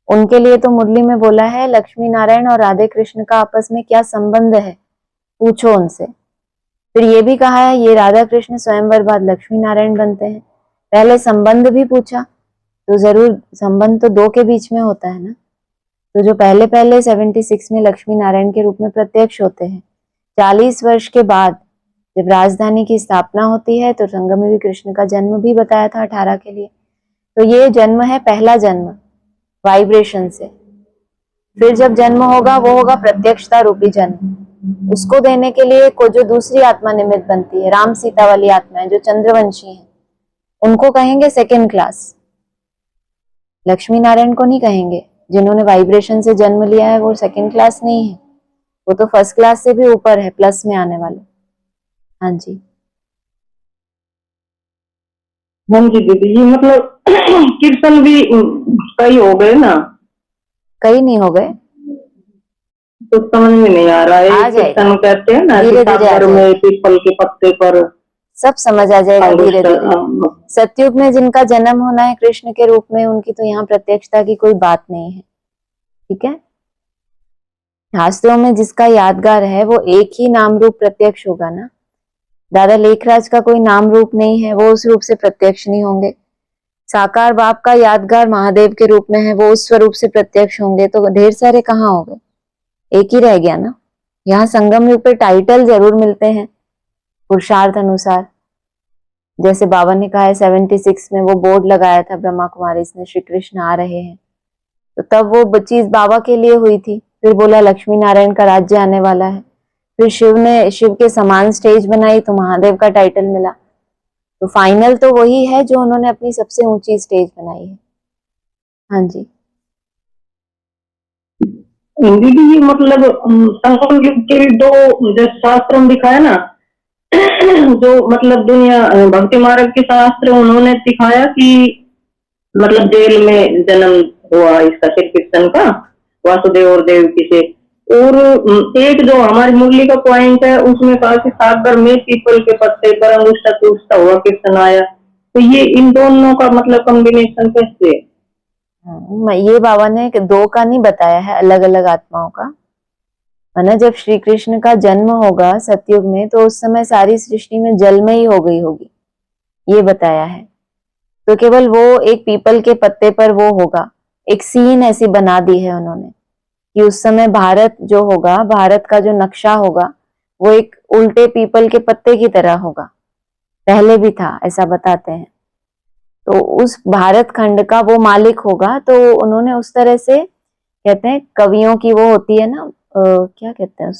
उनके लिए तो मुरली में बोला है लक्ष्मी नारायण और राधे कृष्ण का आपस में क्या संबंध है, पूछो उनसे। फिर ये भी कहा है ये राधा कृष्ण स्वयंवर बाद लक्ष्मी नारायण बनते हैं। पहले संबंध भी पूछा, तो जरूर संबंध तो दो के बीच में होता है ना। तो जो पहले पहले 76 में लक्ष्मी नारायण के रूप में प्रत्यक्ष होते हैं, 40 वर्ष के बाद जब राजधानी की स्थापना होती है तो संगमयुगी कृष्ण का जन्म भी बताया था 18 के लिए। तो ये जन्म है पहला जन्म वाइब्रेशन से। फिर जब जन्म होगा वो होगा प्रत्यक्षता रूपी जन्म। उसको देने के लिए को जो दूसरी आत्मा निमित्त बनती है, राम सीता वाली आत्मा है जो चंद्रवंशी है, उनको कहेंगे सेकेंड क्लास। लक्ष्मी नारायण को नहीं कहेंगे। जिन्होंने वाइब्रेशन से जन्म लिया है वो सेकेंड क्लास नहीं है, वो तो फर्स्ट क्लास से भी ऊपर है, प्लस में आने वाले। हाँ जी, हाँ जी दीदी, ये मतलब कीर्तन भी कई हो गए ना, कई नहीं हो गए, तो समझ में नहीं आ रहा है। आ जाएगा। कीर्तन कहते हैं ना कि धीरे धीरे आ सागर जाएगा, में पीपल के पत्ते पर सब समझ आ जाएगा धीरे अंगुष्ठ धीरे। सतयुग में जिनका जन्म होना है कृष्ण के रूप में, उनकी तो यहाँ प्रत्यक्षता की कोई बात नहीं है। ठीक है, शास्त्रों में जिसका यादगार है वो एक ही नाम रूप प्रत्यक्ष होगा ना। दादा लेखराज का कोई नाम रूप नहीं है, वो उस रूप से प्रत्यक्ष नहीं होंगे। साकार बाप का यादगार महादेव के रूप में है, वो उस स्वरूप से प्रत्यक्ष होंगे। तो ढेर सारे कहाँ हो गए, एक ही रह गया ना। यहाँ संगम युग पे टाइटल जरूर मिलते हैं पुरुषार्थ अनुसार। जैसे बाबा ने कहा है 76 में वो बोर्ड लगाया था ब्रह्मा कुमारी ने, श्री कृष्ण आ रहे हैं, तो तब वो चीज बाबा के लिए हुई थी। फिर बोला लक्ष्मी नारायण का राज्य आने वाला है। फिर शिव के समान स्टेज बनाई तो महादेव का टाइटल मिला। तो फाइनल तो वही है जो उन्होंने अपनी सबसे ऊंची स्टेज बनाई है। हाँ जी, दीदी ये मतलब संगम युग के भी दो जो शास्त्रों में दिखाया ना, जो मतलब दुनिया भक्ति मार्ग के शास्त्र उन्होंने दिखाया कि मतलब जेल में जन्म हुआ इसका, श्री कृष्ण का वासुदेव और देवकी से। और एक जो हमारी मुरली का पॉइंट है उसमें कहा कि सागर में पीपल के पत्ते पर अंगुष्ठा टूटता हुआ कृष्ण आया। तो ये इन दोनों का मतलब कॉम्बिनेशन कैसे है? ये बाबा ने दो का नहीं बताया है, अलग अलग आत्माओं का। माना जब श्री कृष्ण का जन्म होगा सतयुग में तो उस समय सारी सृष्टि में जलमयी हो गई होगी, ये बताया है। तो केवल वो एक पीपल के पत्ते पर वो होगा, एक सीन ऐसी बना दी है उन्होंने कि उस समय भारत जो होगा, भारत का जो नक्शा होगा वो एक उल्टे पीपल के पत्ते की तरह होगा। पहले भी था ऐसा बताते हैं। तो उस भारत खंड का वो मालिक होगा। तो उन्होंने उस तरह से, कहते हैं कवियों की वो होती है ना, क्या कहते हैं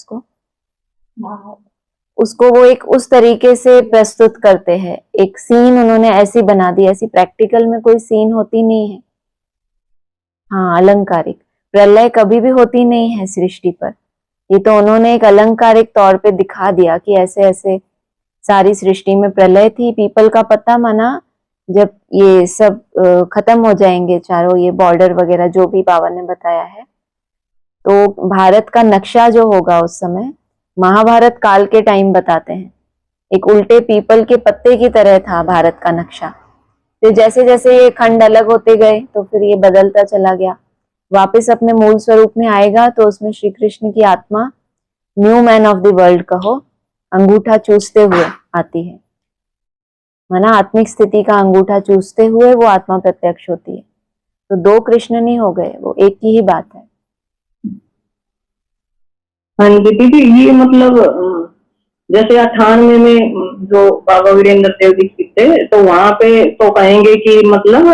उसको वो एक उस तरीके से प्रस्तुत करते हैं। एक सीन उन्होंने ऐसी बना दी, ऐसी प्रैक्टिकल में कोई सीन होती नहीं है। हाँ, अलंकारिक प्रलय कभी भी होती नहीं है सृष्टि पर। ये तो उन्होंने एक अलंकारिक तौर पे दिखा दिया कि ऐसे ऐसे सारी सृष्टि में प्रलय थी। पीपल का पत्ता माना जब ये सब खत्म हो जाएंगे, चारों ये बॉर्डर वगैरह जो भी बाबा ने बताया है, तो भारत का नक्शा जो होगा उस समय महाभारत काल के टाइम बताते हैं, एक उल्टे पीपल के पत्ते की तरह था भारत का नक्शा। फिर जैसे जैसे ये खंड अलग होते गए तो फिर ये बदलता चला गया, वापस अपने मूल स्वरूप में आएगा। तो उसमें श्री कृष्ण की आत्मा new man of the world कहो, अंगूठा चूसते हुए आती है, माना आत्मिक स्थिति का अंगूठा चूसते हुए वो आत्मा प्रत्यक्ष होती है। तो दो कृष्ण नहीं हो गए, वो एक की ही बात है। हाँ जी दीदी, ये मतलब जैसे 98 में जो बाबा वीरेंद्र देव दीक्षित थे, तो वहां पे तो कहेंगे कि मतलब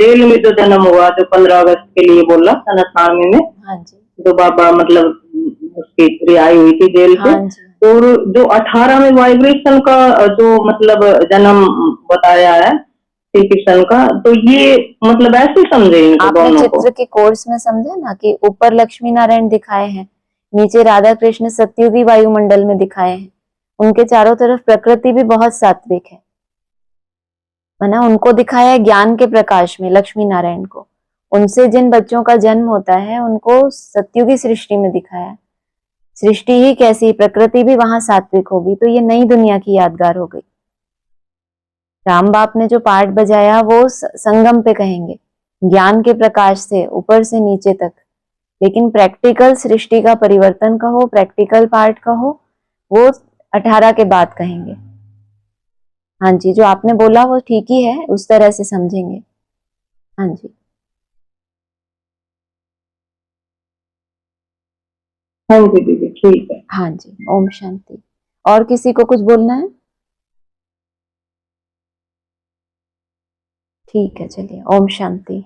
जेल में जो जन्म हुआ, जो 15 अगस्त के लिए बोला सन 98 में, हाँ जी, जो बाबा मतलब उसकी रिहाई हुई थी जेल से, हाँ जी, और जो 18 में वाइब्रेशन का जो मतलब जन्म बताया है श्री कृष्ण का, तो ये मतलब ऐसे समझे इनको आपने दोनों को। चित्र के कोर्स में समझे ना कि ऊपर लक्ष्मी नारायण दिखाए हैं, नीचे राधा कृष्ण सत्युगी वायुमंडल में दिखाए हैं। उनके चारों तरफ प्रकृति भी बहुत सात्विक है ना। उनको दिखाया है ज्ञान के प्रकाश में, लक्ष्मी नारायण को। उनसे जिन बच्चों का जन्म होता है उनको सत्युगी सृष्टि में दिखाया है। सृष्टि ही कैसी, प्रकृति भी वहां सात्विक होगी। तो ये नई दुनिया की यादगार हो गई। राम बाप ने जो पाठ बजाया वो संगम पे कहेंगे, ज्ञान के प्रकाश से ऊपर से नीचे तक। लेकिन प्रैक्टिकल सृष्टि का परिवर्तन कहो, प्रैक्टिकल पार्ट कहो, वो 18 के बाद कहेंगे। हाँ जी, जो आपने बोला वो ठीक ही है, उस तरह से समझेंगे। हाँ जी, हाँ जी दीदी, ठीक है। हाँ जी, ओम शांति। और किसी को कुछ बोलना है? ठीक है, चलिए, ओम शांति।